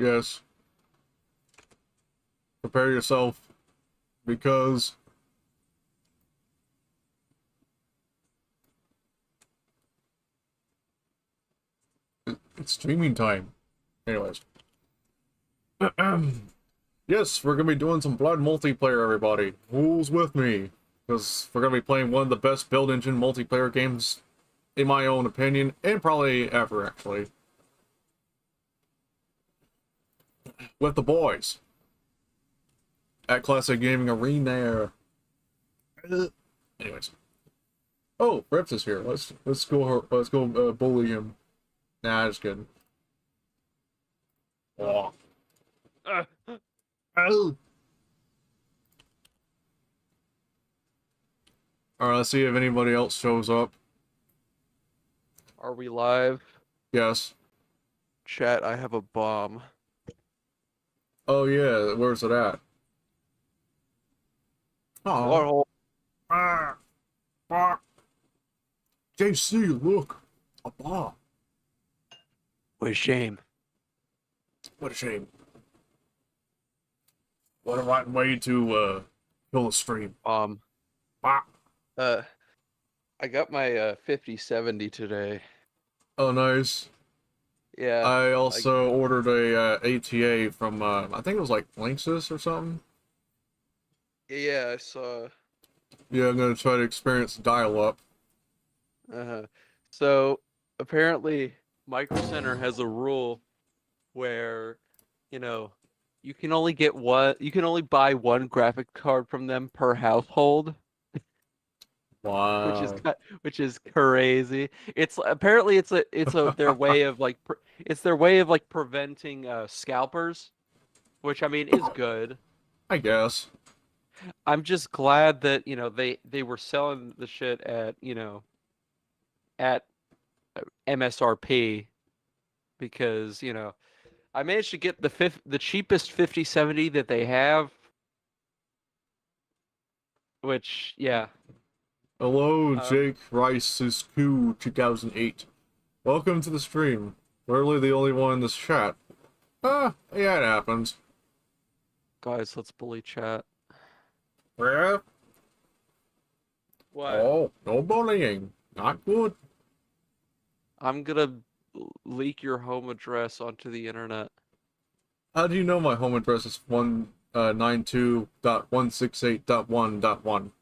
Yes. Prepare yourself, because it's streaming time. Anyways. Yes, we're gonna be doing some Blood multiplayer, everybody. Who's with me? Because we're gonna be playing one of the best build engine multiplayer games, in my own opinion, and probably ever, actually. With the boys. At Classic Gaming Arena. Anyways. Oh, Reps is here. Let's go bully him. Nah, just kidding. Oh. Oh. Alright, let's see if anybody else shows up. Are we live? Yes. Chat, I have a bomb. Oh yeah, where's it at? Oh. Ah. Fuck. JC, look. A bomb. What a shame. What a shame. What a rotten way to kill the stream. Ah. I got my 5070 today. Oh, nice. Yeah. I also ordered a ATA from I think it was like Linksys or something. Yeah, I saw. Yeah, I'm gonna try to experience dial-up. So apparently Micro Center has a rule where, you know, you can only buy one graphic card from them per household. Wow. Which is crazy. It's apparently it's their way of like preventing scalpers, which I mean is good. I guess. I'm just glad that they were selling the shit at at MSRP, because I managed to get the cheapest 5070 that they have, which yeah. Hello, Jake Rice's Coup 2008. Welcome to the stream. Literally the only one in this chat. Yeah, it happens. Guys, let's bully chat. Yeah. What? Oh, no bullying. Not good. I'm gonna leak your home address onto the internet. How do you know my home address is 192.168.1.1?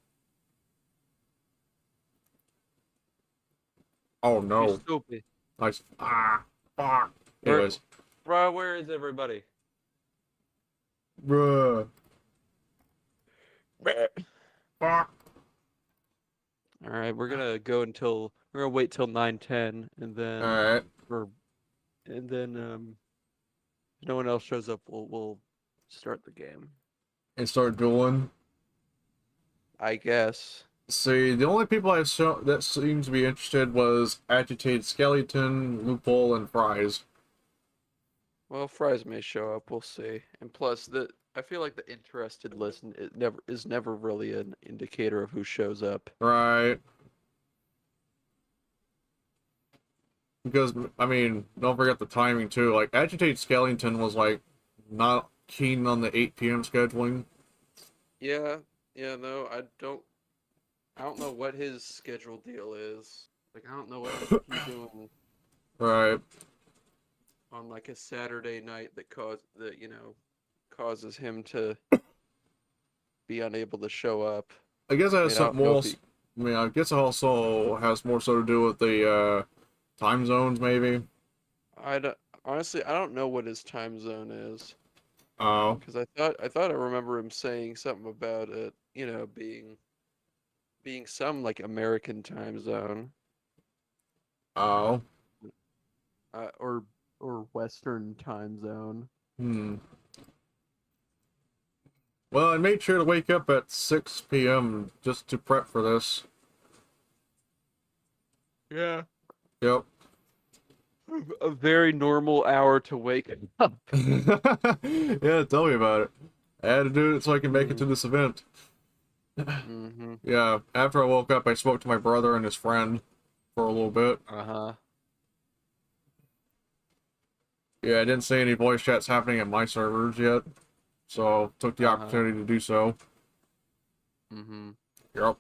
Oh no. You stupid. Nice. Ah, fuck. Anyways. Bro, where is everybody? Bruh. Fuck. Alright, we're gonna wait till 9:10, and then Alright. if no one else shows up, we'll start the game. And start dueling. I guess. See, the only people I saw that seemed to be interested was Agitated Skeleton, Loophole, and Fries. Well, Fries may show up, we'll see. And plus, I feel like the interested list is never really an indicator of who shows up. Right. Because, I mean, don't forget the timing, too. Like, Agitated Skeleton was, like, not keen on the 8 p.m. scheduling. Yeah, no, I don't know what his schedule deal is. Like, I don't know what he's doing Right. on, like, a Saturday night that causes him to be unable to show up. I guess that has I don't something know more. if he... I mean, I guess it also has more so to do with the time zones, maybe. Honestly, I don't know what his time zone is. Oh. Because I remember him saying something about it, being some like American time zone. Oh. Or Western time zone. Hmm. Well, I made sure to wake up at 6 p.m. just to prep for this. Yeah. Yep. A very normal hour to wake up. Yeah, tell me about it. I had to do it so I can make it to this event. Mm-hmm. Yeah, after I woke up, I spoke to my brother and his friend for a little bit. Uh-huh. Yeah, I didn't see any voice chats happening at my servers yet, so took the opportunity to do so. Mm-hmm. Yep.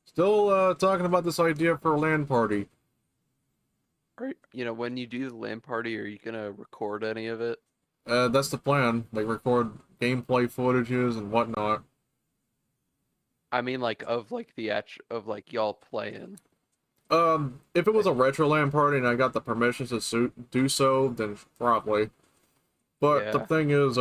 Still talking about this idea for a LAN party. When you do the LAN party, are you gonna record any of it? That's the plan. Like record gameplay footages and whatnot. I mean, like of like the of like y'all playing. If it was a retro LAN party and I got the permissions to do so, then probably. But the Yeah. thing is,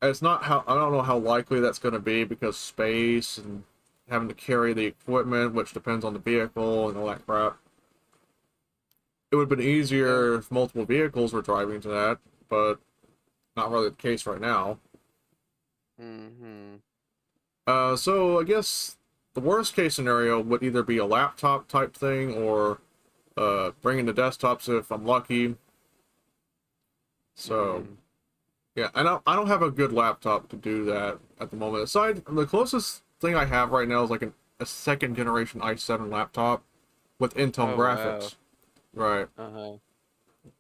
it's not how I don't know how likely that's going to be because space and having to carry the equipment, which depends on the vehicle and all that crap. It would have been Yeah. easier if multiple vehicles were driving to that, but not really the case right now. Mm-hmm. So I guess the worst case scenario would either be a laptop type thing or bringing the desktops if I'm lucky. So Mm-hmm. yeah, I don't have a good laptop to do that at the moment. Aside, the closest thing I have right now is like a second generation i7 laptop with Intel Oh wow. graphics. Right. Uh-huh.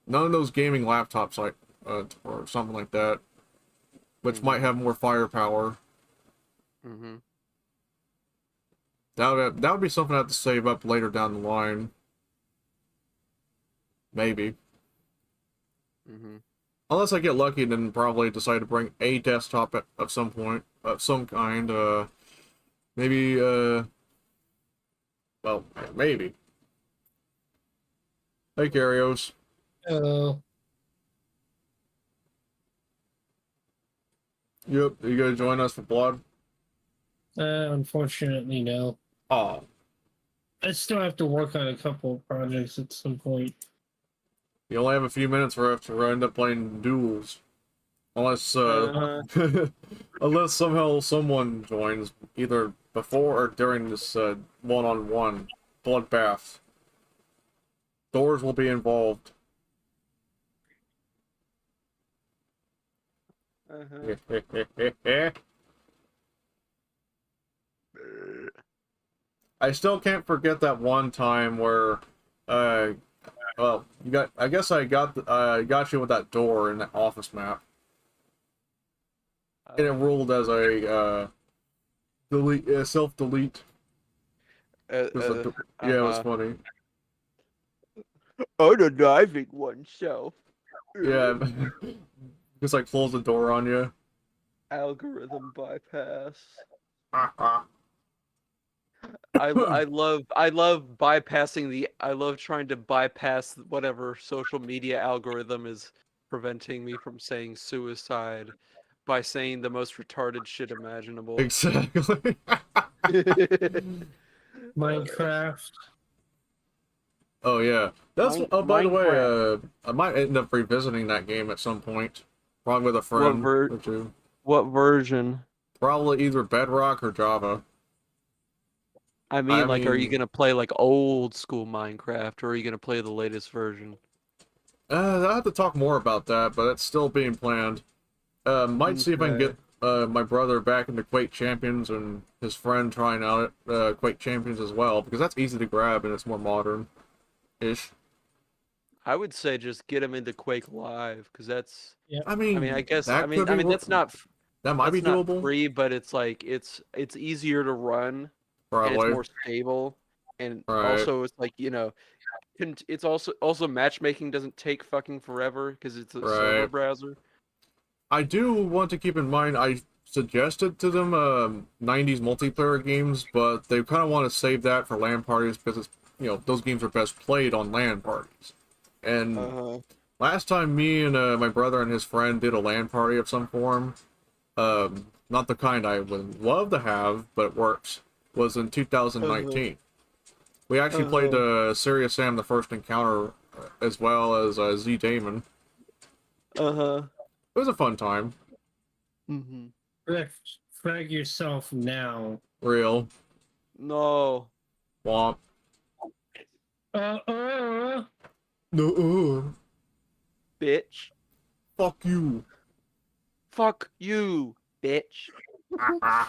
None of those gaming laptops like or something like that, which might Mm-hmm. have more firepower. Mm-hmm. That would be something I have to save up later down the line. Maybe. Mm-hmm. Unless I get lucky, then probably decide to bring a desktop at some point of some kind. Maybe. Well, maybe. Hey, Carios. Oh, Yep. You gonna join us for Blood? unfortunately, no. Oh, I still have to work on a couple of projects at some point. you only have a few minutes left to end up playing duels. Unless, Uh-huh. unless somehow someone joins, either before or during this, one-on-one bloodbath. Doors will be involved. Uh-huh. I still can't forget that one time where, uh, well, I guess got you with that door in that office map, and it ruled as a, self delete. Uh, Because uh, yeah, it was uh-huh. funny. Unaliving oneself. Yeah, just like close the door on you. Algorithm bypass. Ah, I love bypassing I love trying to bypass whatever social media algorithm is preventing me from saying suicide by saying the most retarded shit imaginable. exactly. Minecraft. Oh yeah, that's. Oh, by the way, Minecraft. I might end up revisiting that game at some point, probably with a What friend ver or two. what version? Probably either Bedrock or Java. I I mean, like, are you mean, gonna play like old school Minecraft, or are you gonna play the latest version? I have to talk more about that, but it's still being planned. Might see if I can get Okay. my brother back into Quake Champions and his friend trying out Quake Champions as well, because that's easy to grab and it's more modern-ish. I would say just get him into Quake Live, because that's. Yeah. I I mean, I mean, guess. I that mean, could I be mean that might be that's not doable, free, but it's like it's easier to run and it's probably. more stable, and Right, also it's like it's also matchmaking doesn't take fucking forever because it's a server right. browser. I do want to keep in mind I suggested to them 90s multiplayer games, but they kind of want to save that for LAN parties because it's those games are best played on LAN parties. And Uh-huh. last time me and my brother and his friend did a LAN party of some form, not the kind I would love to have, but it works, was in Uh-huh. 2019. We actually played Uh-huh. Serious Sam the First Encounter as well as Z Damon. Uh-huh. It was a fun time. Mm-hmm. Frag frag yourself now. Real. No, Womp. Uh, uh, No, bitch. fuck you. Fuck you, bitch. I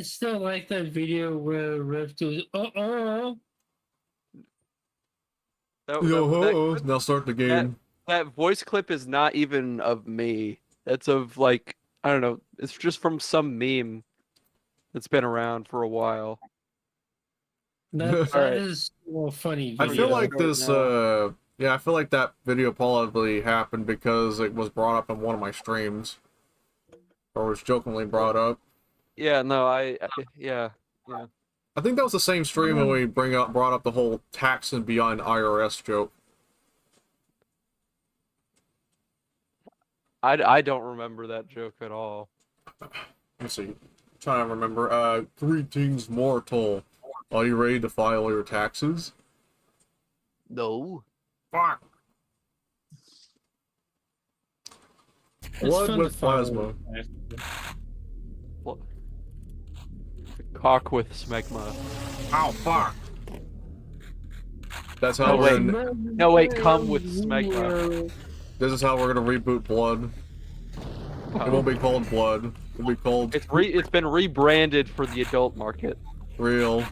still like that video where Rift was, That, Yo that, ho! that, Now start the that, game. that voice clip is not even of me. That's of like, I don't know. It's just from some meme that's been around for a while. That Alright. is a little funny I video. feel like Right this. now. Yeah, I feel like that video probably happened because it was brought up in one of my streams, or was jokingly brought up. Yeah, no, yeah. I think that was the same stream when we brought up the whole tax and beyond IRS joke. I don't remember that joke at all. Let's see. Trying to remember. Greetings, mortal. Are you ready to file your taxes? No. Fuck. It's Blood fun with to follow plasma. What? Cock with smegma. Ow, fuck. That's how No, we're wait. gonna, No, wait, come with smegma. This is how we're gonna reboot Blood. It won't be called Blood. It'll be called It's been rebranded for the adult market. Real.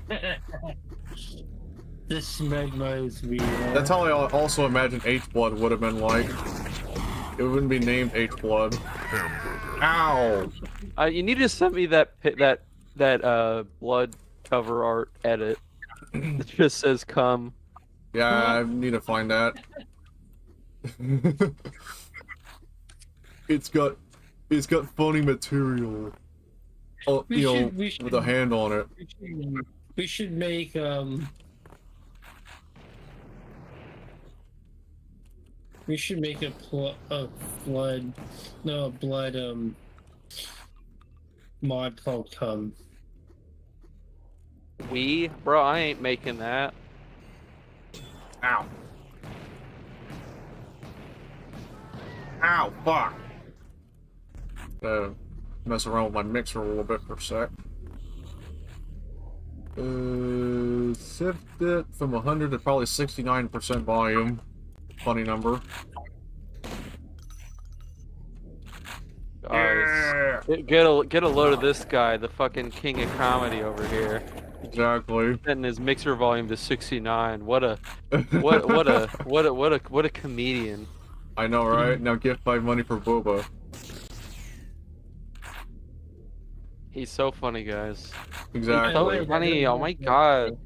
This magma is weird. That's how I also imagine H-Blood would have been like. It wouldn't be named H-Blood. Ow! You need to send me that blood cover art edit. It just says "come." Yeah, I need to find that. It's got funny material. Oh, We should- with a hand on it. We should make we should make a blood mod called Come. Bro, I ain't making that. Ow. Ow, fuck. Mess around with my mixer a little bit for a sec. Sift it from 100 to probably 69% volume. Funny number. Guys, get a load of this guy, the fucking king of comedy over here. Exactly. Setting his mixer volume to 69. What a comedian. I know, right? Now gift 5 money for Boba. He's so funny, guys. Exactly. So funny. Oh my god.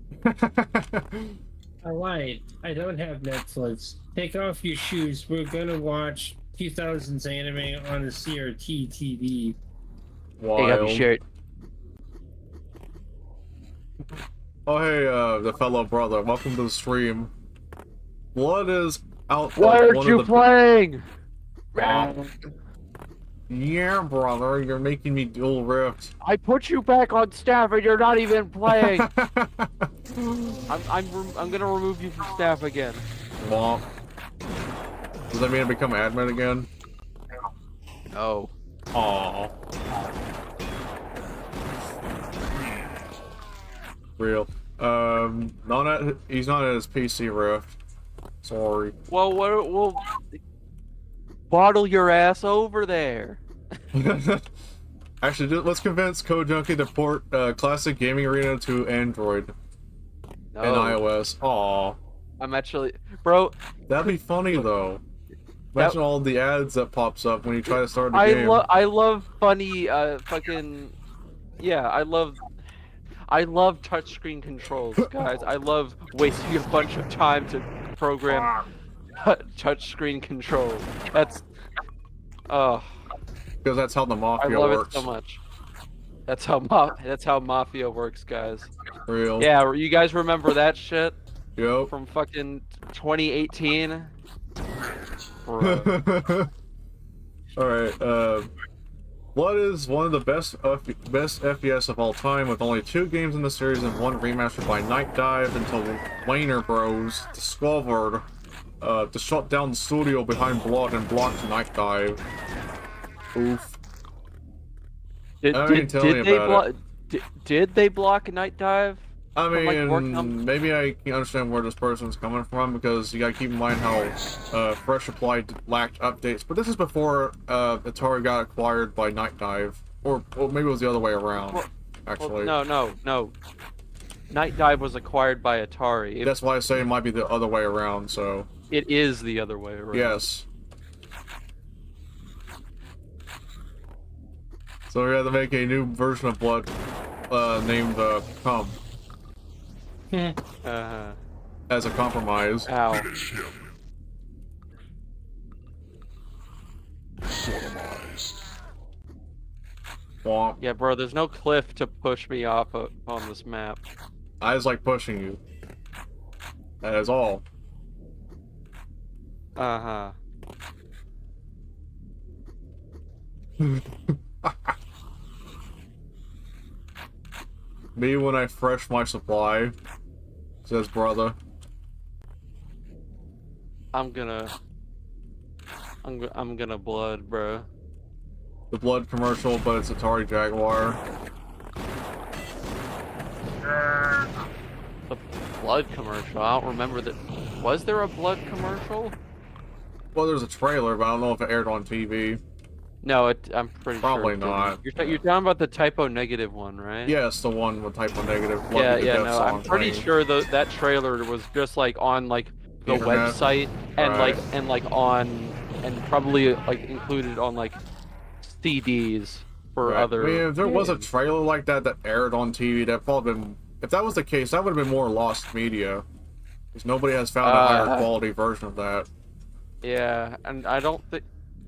I lied. I don't have Netflix. Take off your shoes. We're gonna watch 2000s anime on the CRT TV. Wild. shirt. Oh hey, the fellow brother, welcome to the stream. Blood is out. Why of aren't one you of the... playing? Yeah, brother, you're making me dual rift. I put you back on staff and you're not even playing. I'm gonna remove you from staff again. Womp. Does that mean I become admin again? No. Aww. Real. He's not at his PC rift. Sorry. Well, bottle your ass over there. Actually, let's convince Code Junkie to port Classic Gaming Arena to Android and iOS. Aww. I'm actually, bro. That'd be funny though. Imagine all the ads that pops up when you try to start the game. I love funny fucking, yeah. I love touchscreen controls, guys. I love wasting a bunch of time to program touchscreen controls. That's, because that's how the I Mafia love works. it so much. That's how Mafia works, guys. Real. Yeah, you guys remember that shit Yep. from fucking 2018? Bro. Alright, Blood is one of the best FPS of all time, with only 2 games in the series and 1 remastered by Night Dive until Wayner Bros. Discovered to shut down the studio behind Blood and blocked Night Dive. Oof. Did they block Night Dive? I From, like, work maybe I can understand where this person's coming from, because you gotta keep in mind how Fresh Supply lacked updates. But this is before Atari got acquired by Night Dive, or maybe it was the other way around. Actually, No. Night Dive was acquired by Atari. That's why I say it might be the other way around. So It is the other way around. yes. So we had to make a new version of Blood, named Come, as a compromise. Ow. Womp. Yeah, bro, there's no cliff to push me off on this map. I was like pushing you. That is all. Uh-huh. Me when I fresh my supply, says brother. I'm gonna blood, bro. The Blood commercial, but it's Atari Jaguar. The blood commercial. I don't remember that. Was there a blood commercial? Well, there's a trailer, but I don't know if it aired on TV. No, I'm pretty Probably sure. not. You're talking about the typo negative one, right? Yes, the one with typo negative. Yeah, no, I'm pretty sure that trailer was just like on like the Internet. website and Right. and probably like included on like CDs for Right. other. I mean, if there was a games. trailer like that that aired on TV, that probably been. If that was the case, that would have been more lost media, because nobody has found a higher quality version of that. Yeah, and I don't think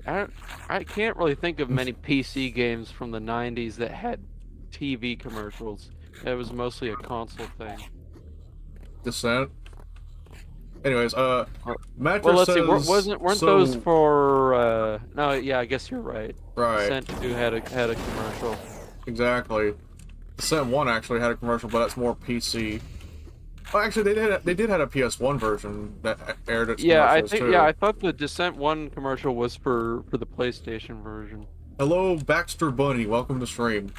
I can't really think of many PC games from the 90s that had TV commercials. It was mostly a console thing. Descent. Anyways, Mattress Well, let's says, see. Weren't those for? No, yeah, I guess you're right. right? Descent 2 had a commercial. Exactly. Descent 1 actually had a commercial, but that's more PC. Oh, actually, they did have a PS1 version that aired its Yeah, I commercials think. too. Yeah, I thought the Descent 1 commercial was for the PlayStation version. Hello, Baxter Bunny. Welcome to stream.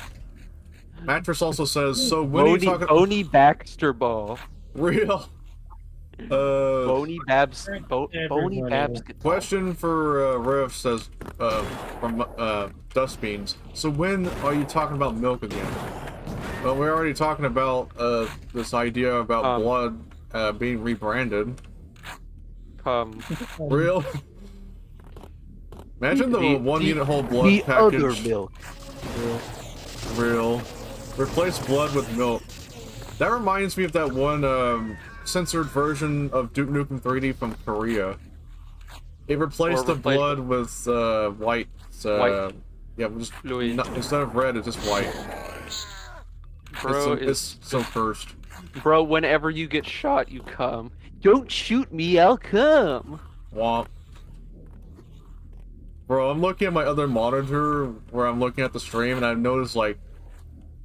Mattress also says, so when are you talking? Boney Baxter Ball. Real. Boney Babs. Boney Everybody. Babs. Question for Rev says from Dust Beans. So when are you talking about milk again? Well, we're already talking about this idea about blood being rebranded. Real. Imagine the 1 unit whole blood the package. other milk. Real. Replace blood with milk. That reminds me of that one censored version of Duke Nukem 3D from Korea. It replaced the blood with white. White. Yeah, just Fluid. instead of red, it's just white. Bro, it's so cursed. Bro, whenever you get shot, you come. Don't shoot me, I'll come. Womp. Bro, I'm looking at my other monitor where I'm looking at the stream, and I've noticed like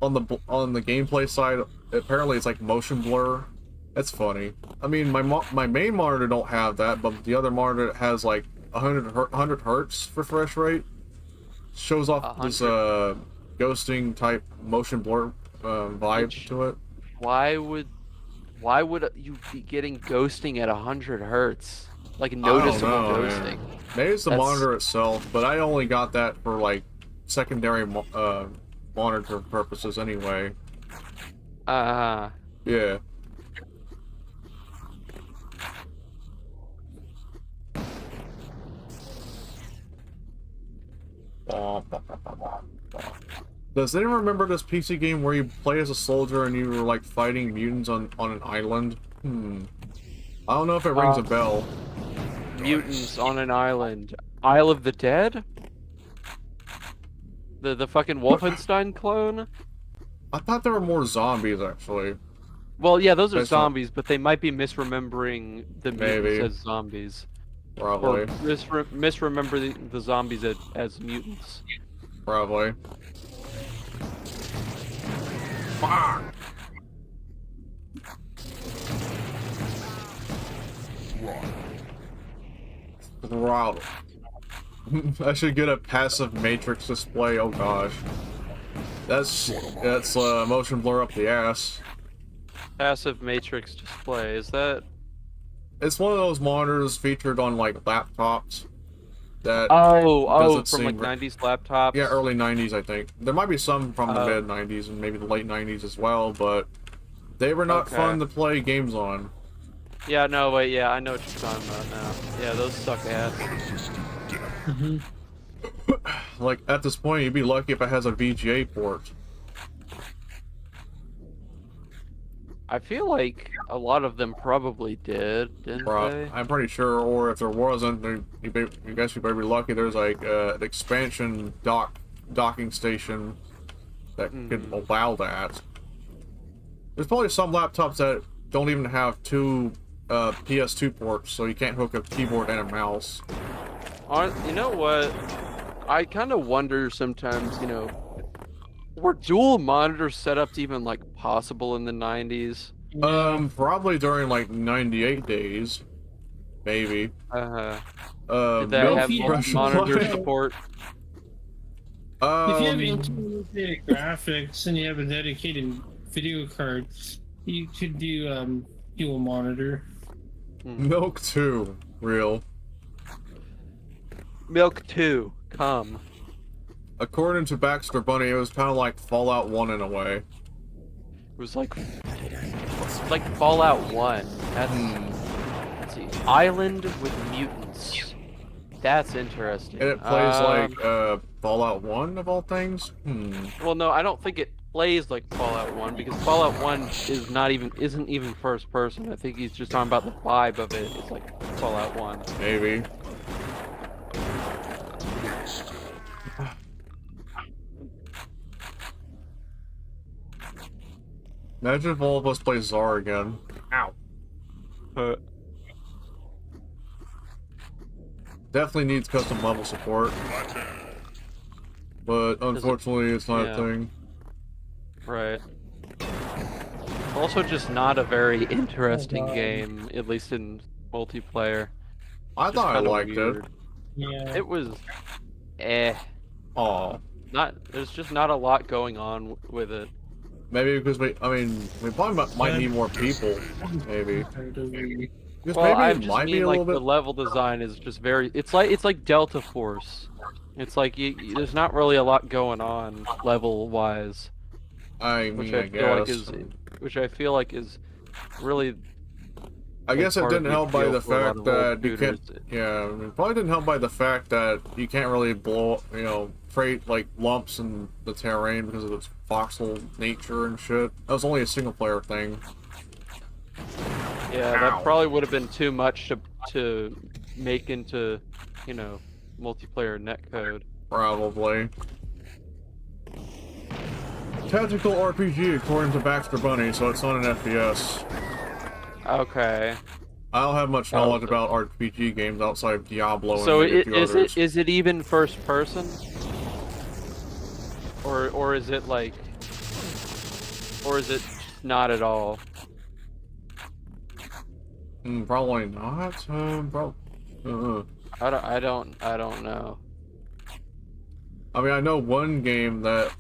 on the gameplay side, apparently it's like motion blur. That's funny. I mean, my main monitor don't have that, but the other monitor has like 100 hertz refresh rate. Shows off this ghosting type motion blur vibe to it. Why would you be getting ghosting at 100 hertz? Like noticeable ghosting. Man. Maybe it's the monitor itself, but I only got that for like secondary monitor purposes anyway. Yeah. Does anyone remember this PC game where you play as a soldier and you were like fighting mutants on an island? I don't know if it rings a bell. Mutants on an island. Isle of the Dead? The fucking Wolfenstein clone? I thought there were more zombies actually. Well, yeah, those are Based on- zombies, but they might be misremembering the mutants Maybe. as zombies. Probably. Or misremember the zombies as mutants. Probably. Fuck! Throttle. I should get a passive matrix display. Oh gosh, that's motion blur up the ass. Passive matrix display, is that? It's one of those monitors featured on like laptops. That Oh, doesn't from like seem 90s laptops? yeah, early 90s I think. There might be some from the mid 90s and maybe the late 90s as well, but They were not Okay. fun to play games on. Yeah, no, wait, yeah, I know what you're talking about now. Yeah, those suck ass. Mm-hmm. Like, at this point, you'd be lucky if it has a VGA port. I feel like a lot of them probably didn't they? I'm pretty sure, or if there wasn't, you guys should better be lucky. There's like an expansion docking station that could allow that. There's probably some laptops that don't even have two PS2 ports, so you can't hook a keyboard and a mouse. You know what? I kind of wonder sometimes, you know, were dual monitor setups even like possible in the 90s? Probably during like 98 days, maybe. Did they Milk have Rush monitor Play. support? If you have integrated graphics and you have a dedicated video card, you could do dual monitor. Milk 2, real. Milk 2, come. According to Baxter Bunny, it was kind of like Fallout 1 in a way. It was like Fallout 1. That's let's see. Island with mutants. That's interesting. And it plays like Fallout 1 of all things? Well, no, I don't think it plays like Fallout 1 because Fallout 1 isn't even first person. I think he's just talking about the vibe of it. It's like Fallout 1. Maybe. Imagine if all of us play Czar again. Ow. Definitely needs custom level support. But unfortunately, it's not a thing. Right. Also, just not a very interesting game, at least in multiplayer. I Just thought I kinda liked weird. it. Yeah. It was, Aw. There's just not a lot going on with it. Maybe because we probably might need more people. Maybe. Because Well, I maybe it just might be mean a like little the bit. level design is just very. It's like Delta Force. It's like there's not really a lot going on level wise, which I feel like is really. I guess it part of didn't the help by appeal the for a lot fact of that old you can't. shooters. Yeah, I mean, probably didn't help by the fact that you can't really blow, create like lumps in the terrain because of its voxel nature and shit. That was only a single player thing. Yeah, that probably would have been too much to make into, multiplayer netcode. Probably. Tactical RPG according to Baxter Bunny, so it's not an FPS. Okay. I don't have much knowledge about RPG games outside of Diablo and So maybe a few others. is it even first person? Or is it like, or is it not at all? Probably not. I don't know. I mean, I know one game that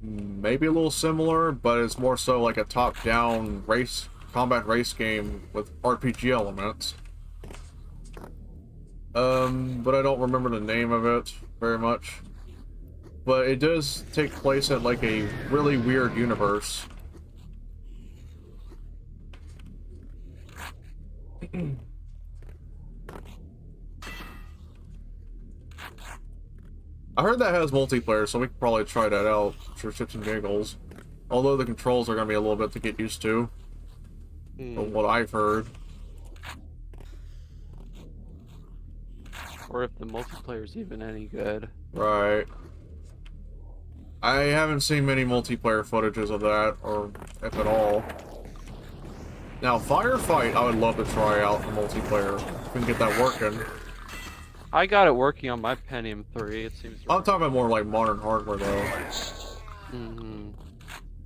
may be a little similar, but it's more so like a top-down combat race game with RPG elements. But I don't remember the name of it very much. But it does take place in like a really weird universe. I heard that has multiplayer, so we could probably try that out for shits and giggles. Although the controls are going to be a little bit to get used to, from what I've heard. Or if the multiplayer's even any good. Right. I haven't seen many multiplayer footages of that, or if at all. Now, Firefight, I would love to try out in multiplayer. If we can get that working. I got it working on my Pentium 3. It seems. I'm talking about more like modern hardware, though.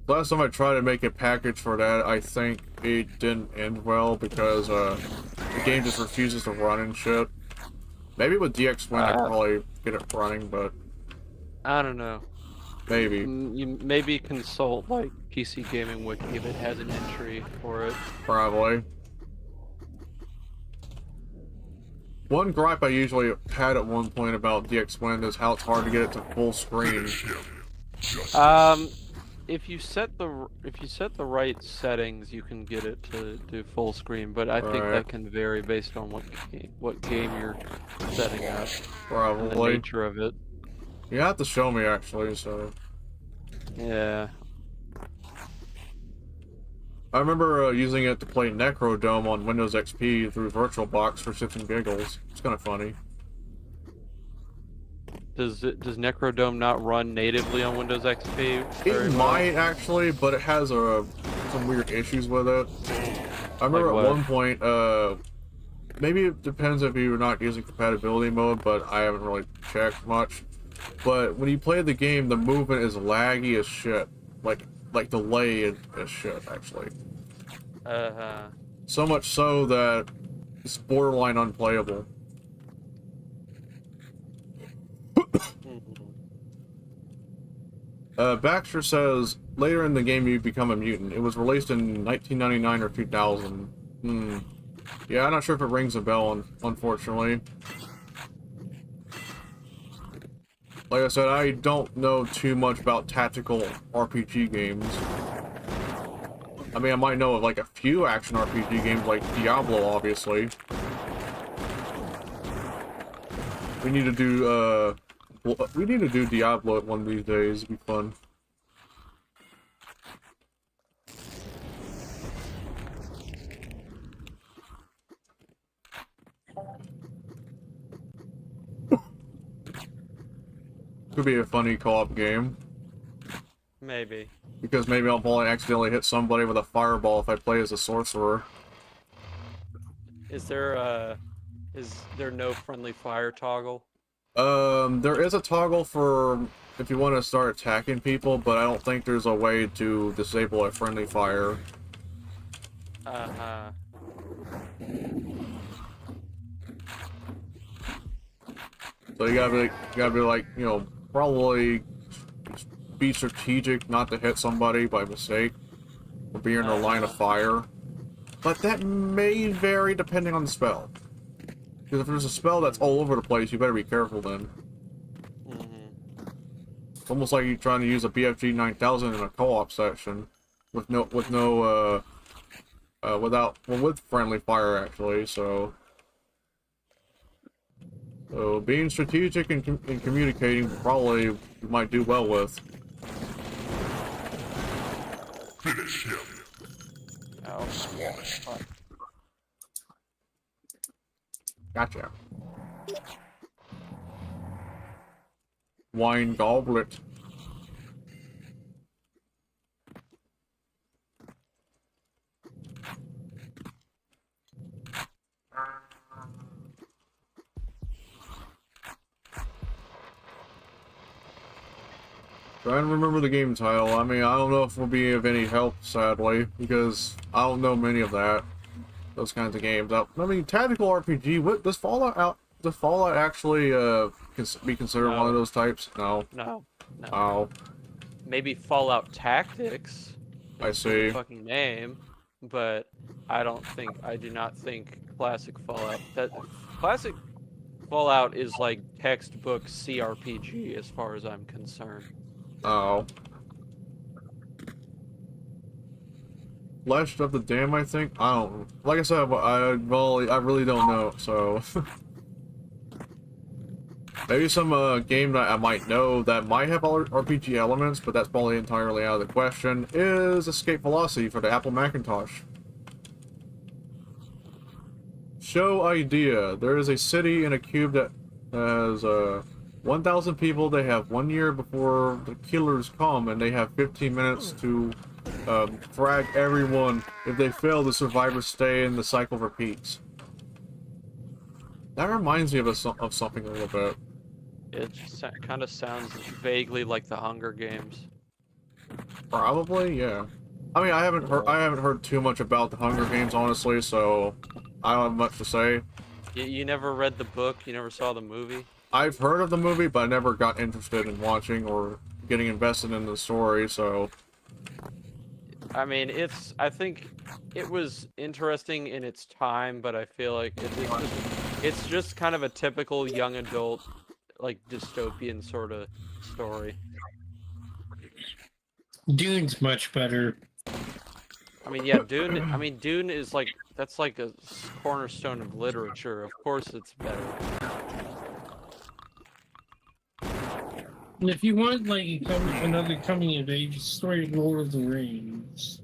Last time I tried to make a package for that, I think it didn't end well because the game just refuses to run and shit. Maybe with DX1 I could probably get it running, but I don't know. maybe. You maybe consult like PC Gaming Wiki if it has an entry for it. Probably. One gripe I usually had at one point about DX1 is how it's hard to get it to full screen. if you set the right settings, you can get it to do full screen. But I think Alright. that can vary based on what game you're setting up and the Probably. nature of it. You have to show me actually, so. Yeah. I remember using it to play Necrodome on Windows XP through VirtualBox for shits and giggles. It's kind of funny. Does Necrodome not run natively on Windows XP? It might actually, but it has some weird issues with it. I remember Like at what? one point, maybe it depends if you're not using compatibility mode, but I haven't really checked much. But when you play the game, the movement is laggy as shit. Like delayed as shit, actually. So much so that it's borderline unplayable. Baxter says, later in the game you become a mutant. It was released in 1999 or 2000. Yeah, I'm not sure if it rings a bell, unfortunately. Like I said, I don't know too much about tactical RPG games. I mean, I might know of like a few action RPG games like Diablo, obviously. We need to do Diablo one of these days. It'd be fun. Could be a funny co-op game. Maybe. Because maybe I'll probably accidentally hit somebody with a fireball if I play as a sorcerer. Is there no friendly fire toggle? There is a toggle for if you want to start attacking people, but I don't think there's a way to disable a friendly fire. So you gotta be like, you know, probably be strategic not to hit somebody by mistake or be in their line of fire. But that may vary depending on the spell. Because if there's a spell that's all over the place, you better be careful then. It's almost like you're trying to use a BFG 9000 in a co-op session with friendly fire actually. So being strategic and communicating probably you might do well with. Finish him. Oh. Gotcha. Wine goblet. Trying to remember the game title. I mean, I don't know if it will be of any help, sadly, because I don't know many of those kinds of games. I mean, tactical RPG. What does Fallout actually be considered one of those types? No. No. Oh. Maybe Fallout Tactics. I see. Fucking name, but I do not think classic Fallout is like textbook CRPG as far as I'm concerned. Oh. Flesh of the Dam, I think? I don't... Like I said, I really don't know, so... Maybe some game that I might know that might have RPG elements, but that's probably entirely out of the question, is Escape Velocity for the Apple Macintosh. Show idea. There is a city in a cube that has 1,000 people. They have 1 year before the killers come, and they have 15 minutes to frag everyone. If they fail, the survivors stay and the cycle repeats. That reminds me of something a little bit. It kind of sounds vaguely like the Hunger Games. Probably, yeah. I mean, I haven't heard too much about the Hunger Games, honestly, so I don't have much to say. You never read the book? You never saw the movie? I've heard of the movie, but I never got interested in watching or getting invested in the story, so... I mean, I think it was interesting in its time, but I feel like it's just kind of a typical young adult, like, dystopian sort of story. Dune's much better. I mean, yeah, Dune. I mean, Dune is like that's like a cornerstone of literature. Of course, it's better. And if you want like another coming of age story, Lord of the Rings.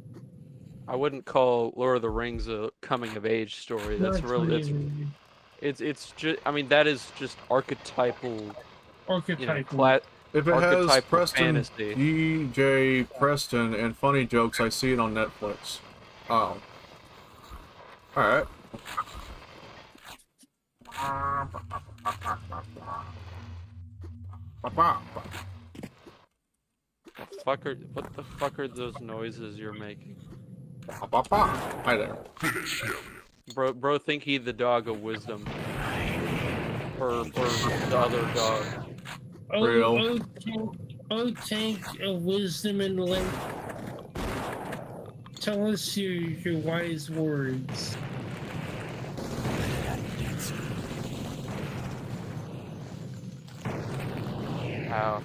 I wouldn't call Lord of the Rings a coming of age story. That's Not really coming it's just. I mean, that is just archetypal. of age, You know, archetypal. If it has archetypal Preston, fantasy. DJ Preston, and funny jokes, I see it on Netflix. Oh. Alright. What the fuck are those noises you're making? Hi there. Finish him. Bro, think he the dog of wisdom. Or the other dog. Real. Tank of wisdom and light. Tell us your wise words. Wow.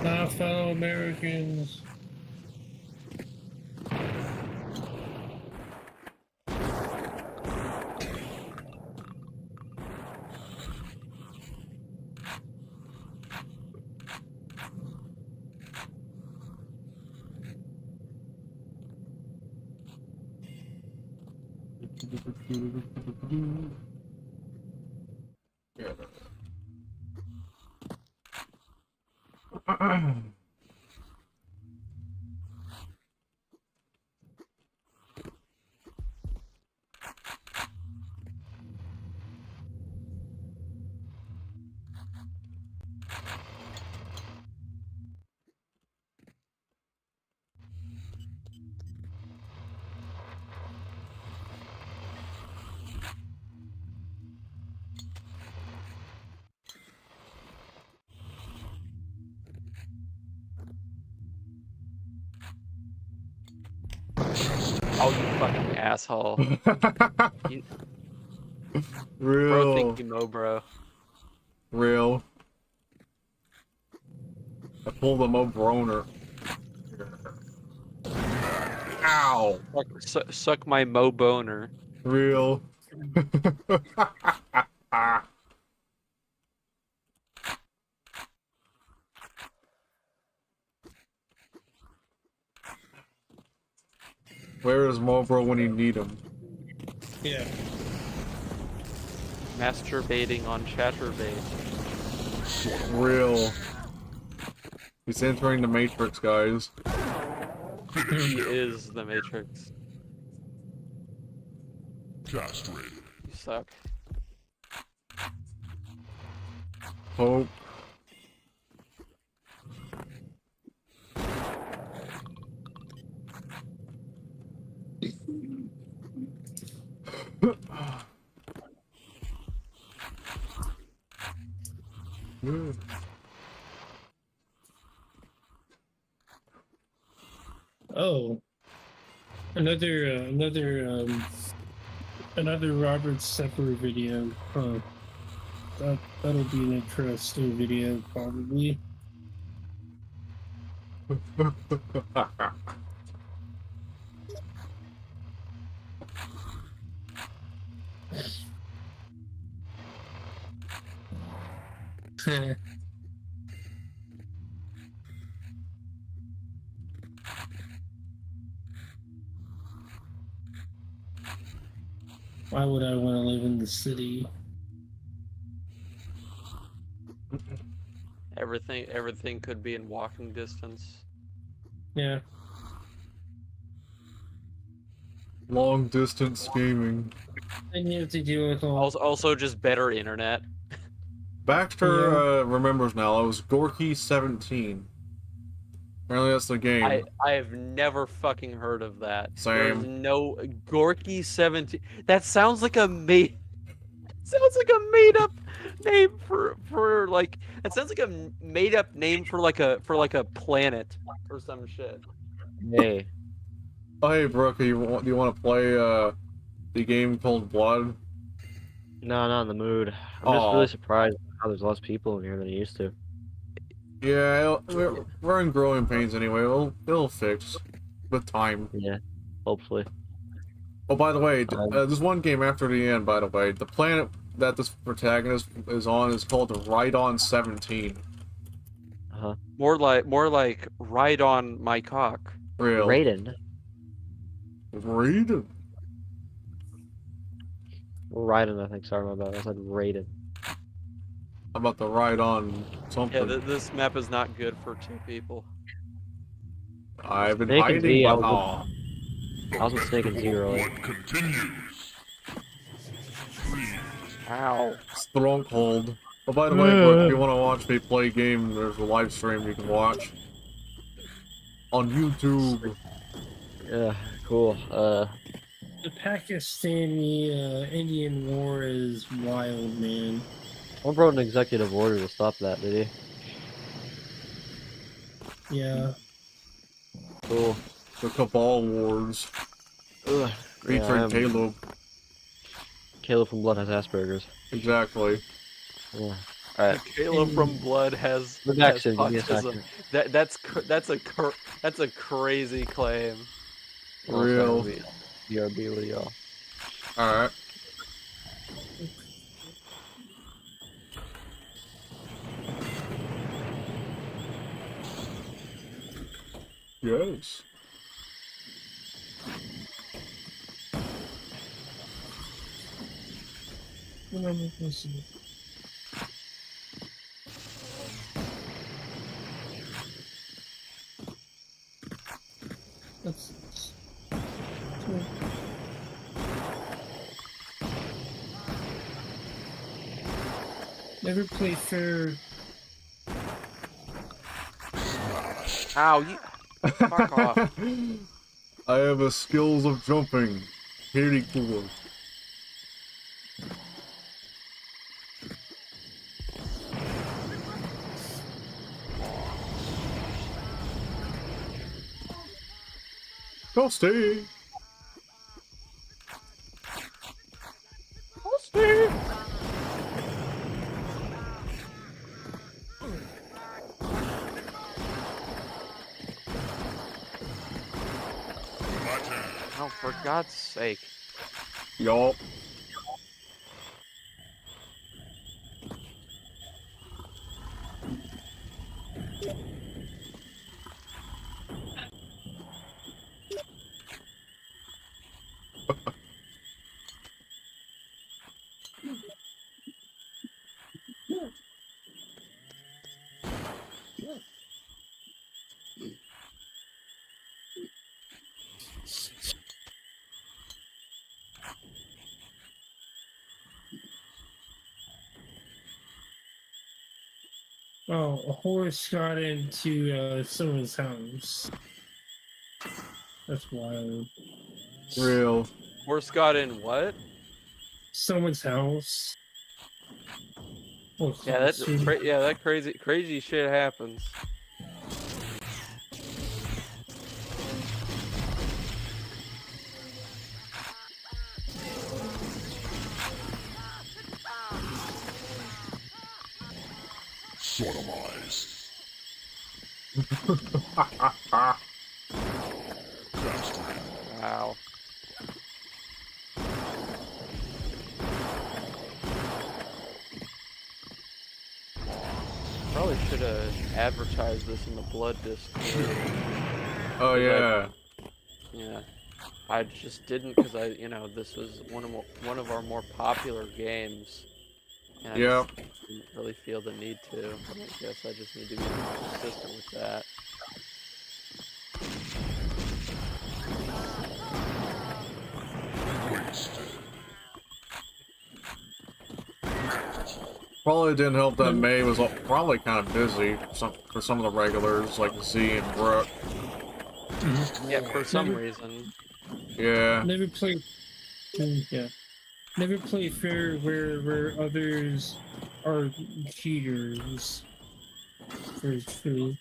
Now, fellow Americans. Oh, you fucking asshole. You, bro, Real. think you know, bro. Real. I pulled a Mo Broner. Ow. Suck my Mo boner. Real. Where is Mobro when you need him? Yeah. Masturbating on Chatterbait. Real. He's entering the Matrix, guys. He is the Matrix. Castrated. You suck. Hope. Oh. Another Robert Sepper video. Huh. That'll be an interesting video, probably. Why would I want to live in the city? Everything could be in walking distance. Yeah. Long distance gaming. And you have to deal with all. Also just better internet. Baxter remembers now. It was Gorky 17. Apparently that's the game. I have never fucking heard of that. Same. There's no Gorky 17. That sounds like a made. Sounds like a made up name for like. It sounds like a made up name for like a planet or some shit. Hey. Oh, hey, Brooke, do you want to play the game called Blood? No, not in the mood. I'm just really Oh. surprised how there's less people in here than there used to. Yeah, we're in growing pains anyway. It'll fix with time. Yeah, hopefully. Oh, by the way, Um, there's one game after the end. By the way, the planet that this protagonist is on is called the Ride-On 17. uh-huh. More like right on my cock. Real. Raiden. Raiden. Raiden, I think. Sorry, my bad. I said Raiden. How about the Ride-On something? Yeah, this map is not good for 2 people. I've been Snake and hiding, Z, but I was with Snake and Z earlier. What continues? Ow. Stronghold. Oh, by the way, look, if you want to watch me play a game, there's a live stream you can watch on YouTube. Yeah, cool. The Pakistani Indian war is wild, man. One wrote an executive order to stop that, did he? Yeah. Cool. The Cabal Wars, Ugh. featuring Caleb. Caleb from Blood has Asperger's. Exactly. Yeah. Alright. Caleb from Blood has, We're back has soon. Give me a autism. second. That's a crazy claim. Real. BRB with y'all. Alright. Yes. That's never play fair. Ow, you fuck off. I have the skills of jumping. Pretty cool. Toasty! Toasty! Oh, for God's sake. Yup. Oh, a horse got into someone's house. That's wild. Real. Horse got in what? Someone's house. Oh, Yeah, that's soon. that crazy shit happens. Sodomized. Castrated. Wow. Probably should have advertised this in the Blood Discord. Oh yeah. Yeah, I just didn't because this was one of our more popular games, and I Yep. just didn't really feel the need to. And I guess I just need to be more consistent with that. Wasted. Probably didn't help that May was probably kind of busy for some of the regulars like Z and Brooke. Yeah, for some reason. Yeah. Never play. Yeah. Never play fair where others are cheaters. For true.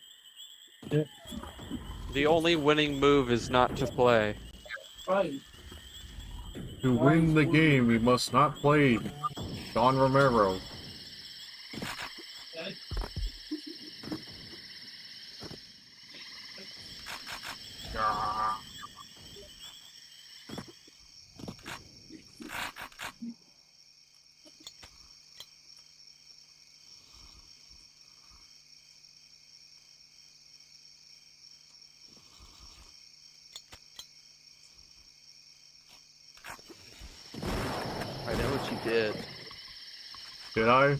Yep. The only winning move is not to play. Right. To win the game, you must not play. John Romero. I know what you did. Did I?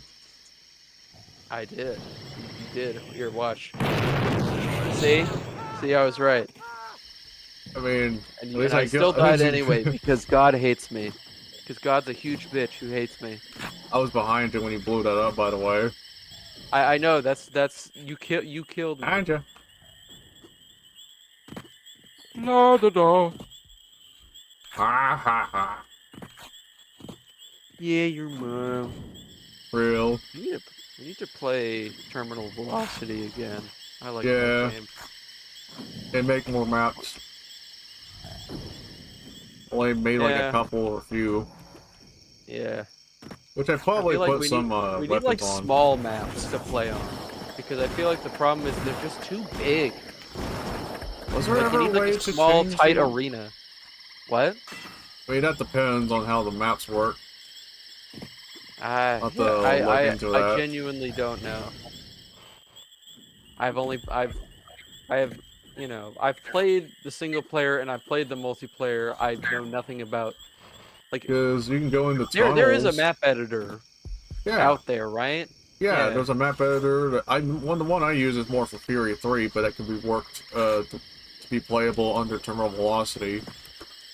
I did. You did. Here, watch. See? See, I was right. I mean, And, at you, least and I still died I anyway because God hates me. Because God's a huge bitch who hates me. I was behind you when you blew that up, by the way. I know that's you killed me. And you. La da da. Ha ha ha. Yeah, your mom. Real. We need to play Terminal Velocity again. I like Yeah. that game. They make more maps. Only made like a Yeah. couple or a few. Yeah. Which I probably feel like put some we need weapons like on. small maps to play on. Because I feel like the problem is they're just too big. Was there Like ever you need a way like a to small, change tight the... arena. What? I mean, that depends on how the maps work. I I'll have to look into I that. genuinely don't know. I have, you know, I've played the single player and I've played the multiplayer. I know nothing about, like, Because you can go into tunnels. there is a map editor Yeah. out there, right? Yeah, there's a map editor. The one I use is more for Fury 3, but that can be worked to be playable under terminal velocity.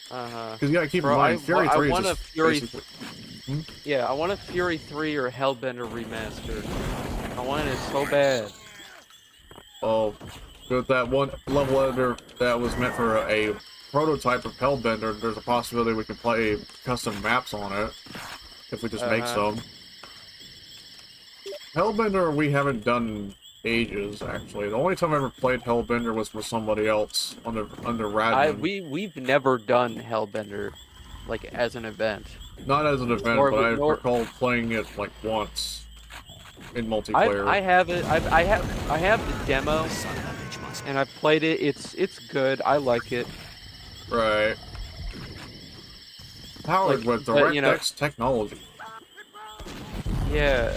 Because you gotta keep in mind, Fury 3 is just basically... Yeah, I want a Fury 3 or Hellbender remaster. I want it so bad. Oh, with that one level editor that was meant for a prototype of Hellbender, there's a possibility we could play custom maps on it if we just make some. Hellbender we haven't done in ages, actually. The only time I ever played Hellbender was with somebody else under Radman. We've never done Hellbender, like, as an event. Not as an event, but I recall playing it like once in multiplayer. I have it. I have the demo, and I've played it. It's good. I like it. Right. Powered with DirectX technology. Yeah,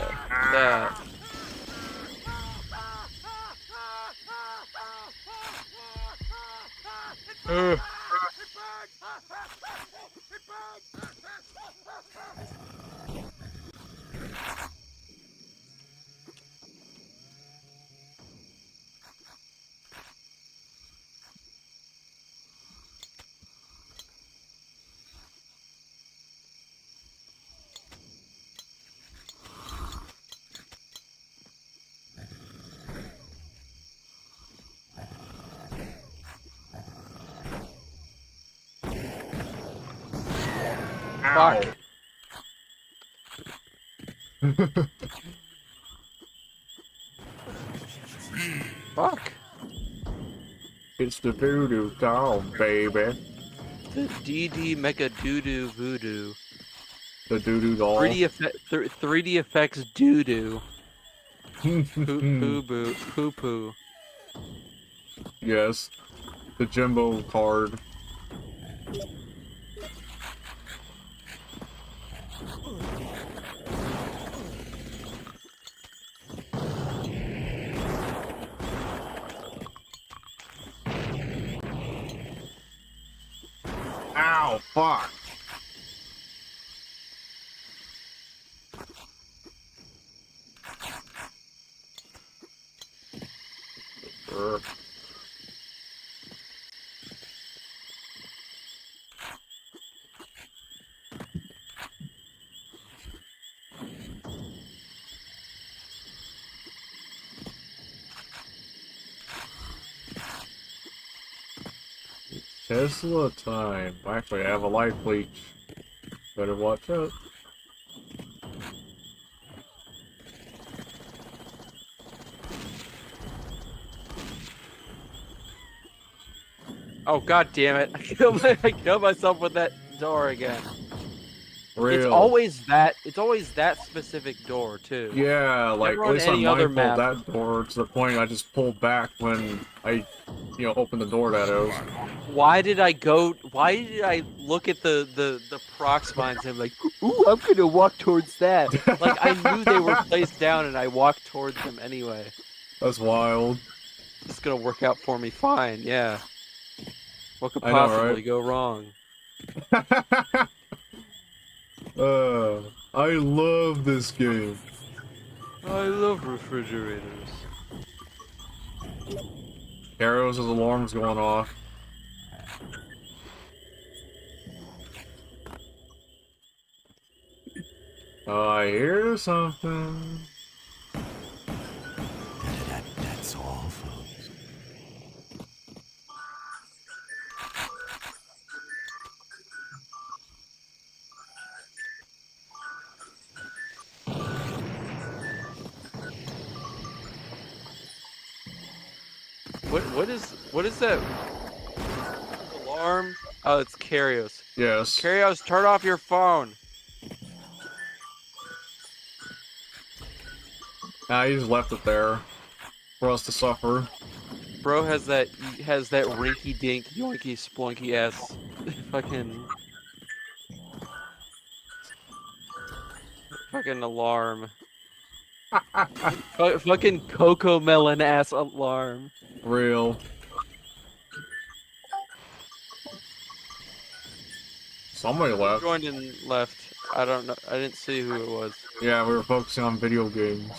that. Fuck. Fuck. It's the voodoo doll, baby. The DD Mecha Doodoo Voodoo. The doo-doo doll. 3D effects doo-doo. Poo poo. Yes. The Jimbo card. Ow, fuck. Tesla time. Actually, I have a life leech. Better watch out. Oh god damn it! I killed myself with that door again. Real. It's always that specific door too. Yeah, like Never at on least I'm any other mindful of map. that door to the point I just pull back when I, open the door that is. Why did I look at the prox mines and like, ooh, I'm gonna walk towards that. Like I knew they were placed down and I walked towards them anyway. That's wild. It's gonna work out for me fine, yeah. What could I know, possibly right? go wrong? I love this game. I love refrigerators. Arrows' alarm's going off. Oh, I hear something. That's all, folks. What is that alarm? Oh, it's Karios. Yes. Karios, turn off your phone. Nah, he just left it there for us to suffer. Bro has that rinky dink yoinky splunky ass fucking alarm. Fucking cocoa melon ass alarm. Real. Somebody left. Joined and left. I don't know. I didn't see who it was. Yeah, we were focusing on video games.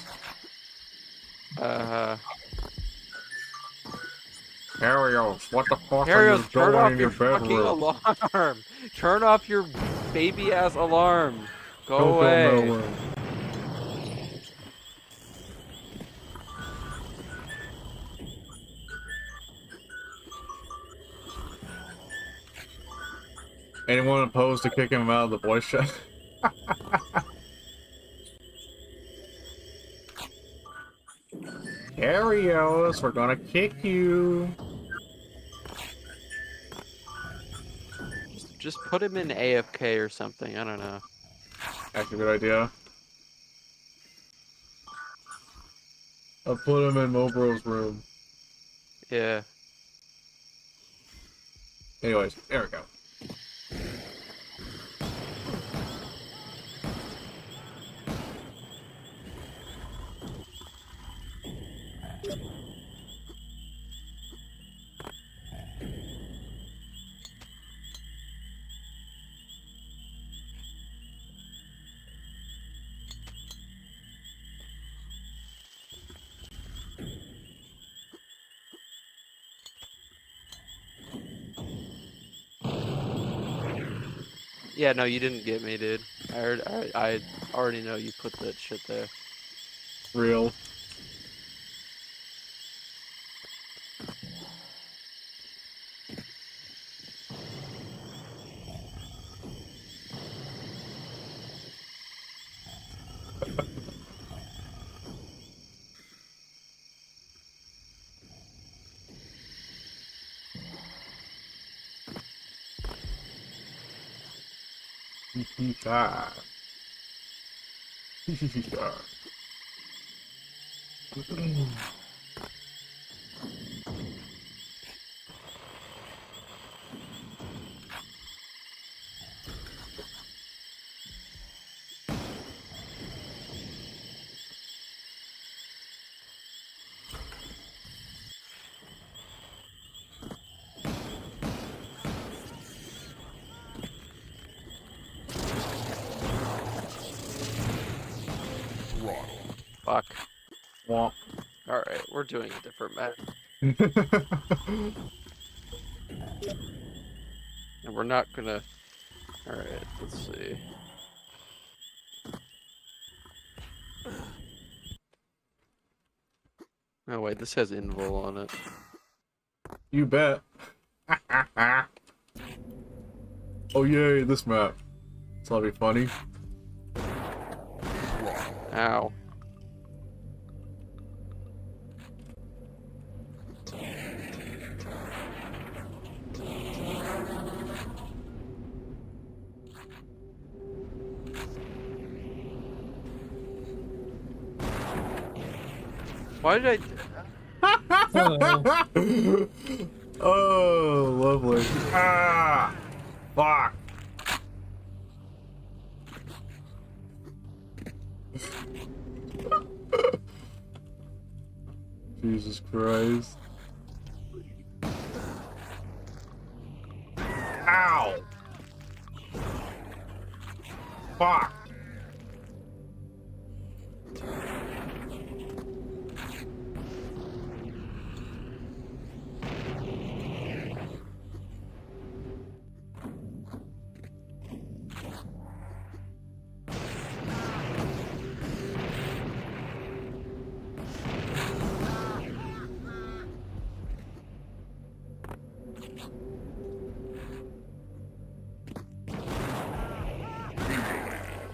Arios, what the fuck are you Karios, turn doing off in your your fucking bedroom? alarm. Turn off your baby ass alarm. Go Coco away. Melon. Anyone opposed to kicking him out of the voice chat? Arios, we're gonna kick you. Just put him in AFK or something. I don't know. That's a good idea. I'll put him in Mobro's room. Yeah. Anyways, there we go. Yeah, no, you didn't get me, dude. I already know you put that shit there. Real. Ah. Fuck. Womp. Alright, we're doing a different map. And we're not gonna... Alright, let's see. Oh wait, this has invul on it. You bet. Oh yay, this map. This will be funny. Ow. Why did Hello. Oh, lovely. Ah, fuck. Jesus Christ. Ow. Fuck.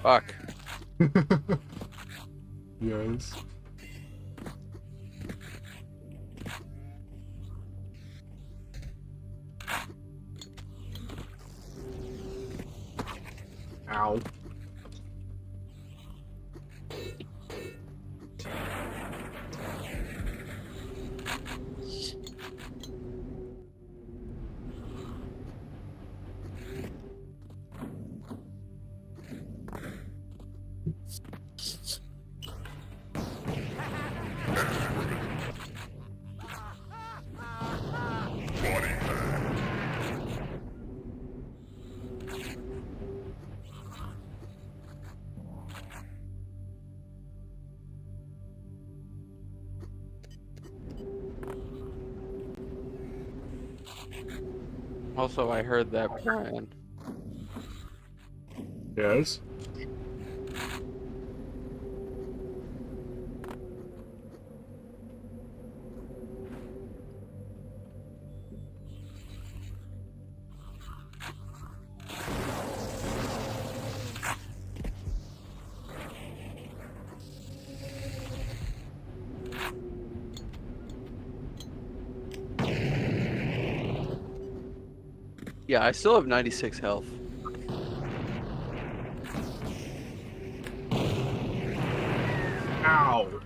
fuck? Yes. Ow. Also, I heard that Brian. Yes. Yeah, I still have 96 health. Ow.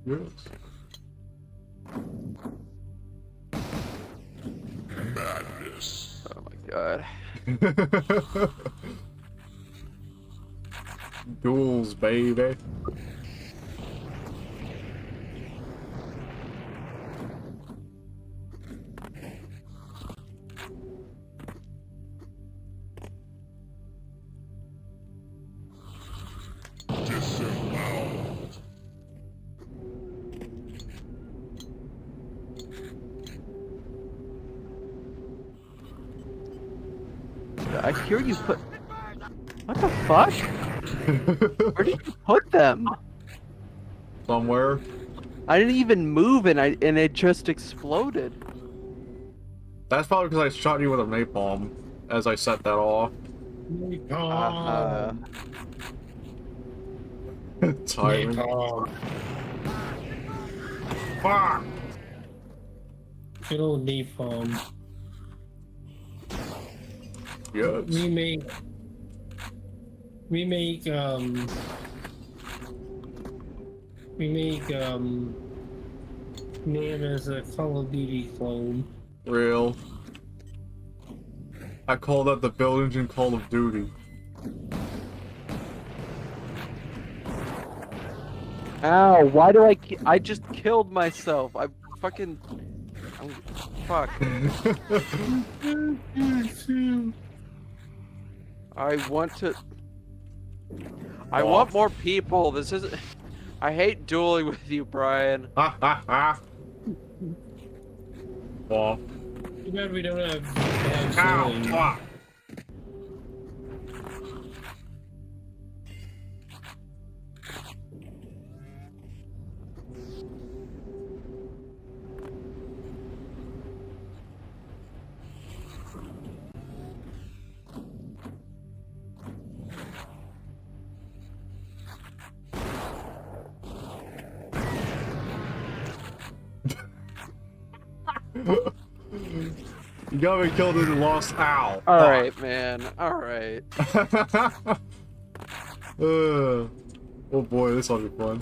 Yes. Oh my god. Duels, baby. I hear you put. What the fuck? Where did you put them? Somewhere. I didn't even move, and it just exploded. That's probably because I shot you with a napalm as I set that off. Napalm. Tyrant. Napalm. Fuck! Good old napalm. Yes. We make man as a Call of Duty clone. Real. I call that the build engine Call of Duty. Ow, why do I just killed myself. I fucking... fuck. I want to... I want more people. This isn't... I hate dueling with you, Brian. Ha ha ha! Well, Too bad we don't have ow, zoning. fuck! You got me killed in the lost. Ow. All right, man. All right. Oh boy, this will be fun.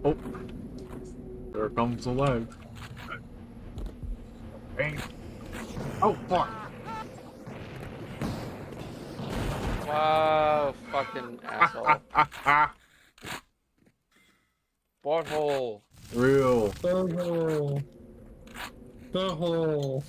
Oh, there comes the leg. Bang. Oh, fuck. Wow, fucking asshole. Butthole. Real. Butthole. Butthole.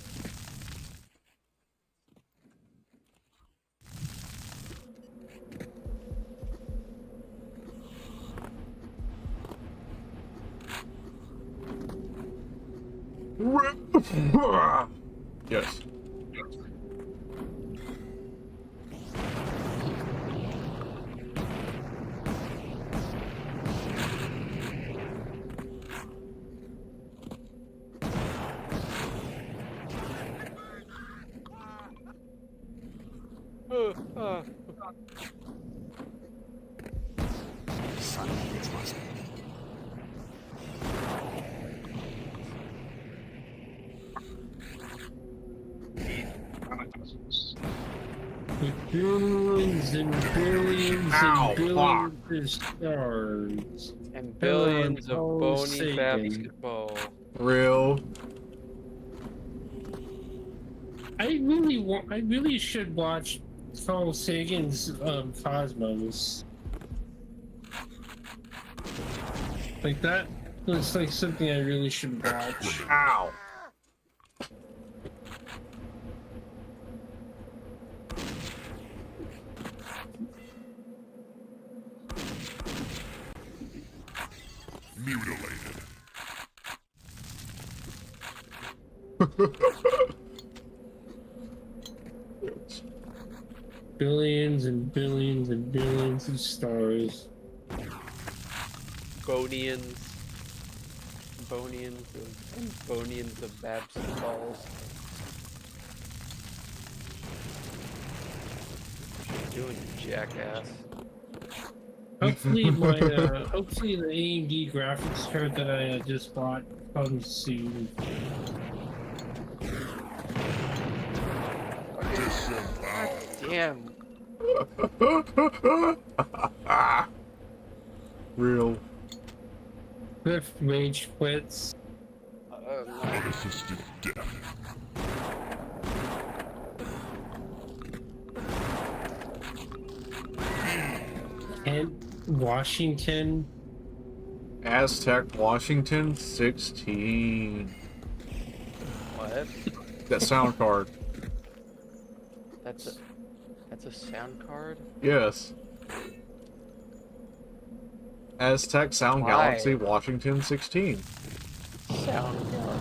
Yes. Uh. Son of a trust me. With billions and billions Ow, and billions of stars. And billions of Hello, bony Sagan. basketball. Real. I really should watch Carl Sagan's Cosmos. Like that looks like something I really should watch. Ow. Mutilated. Billions and billions and billions of stars. Bonians. Bonians of basketballs. What you doing, you jackass? Hopefully hopefully the AMD graphics card that I just bought comes soon. Damn. Real. Cliff Rage quits. Unassisted death. And Washington. Aztec, Washington, 16. What? That sound card. That's a sound card? Yes. Aztec, Sound Why? Galaxy, Washington, 16. Sound card.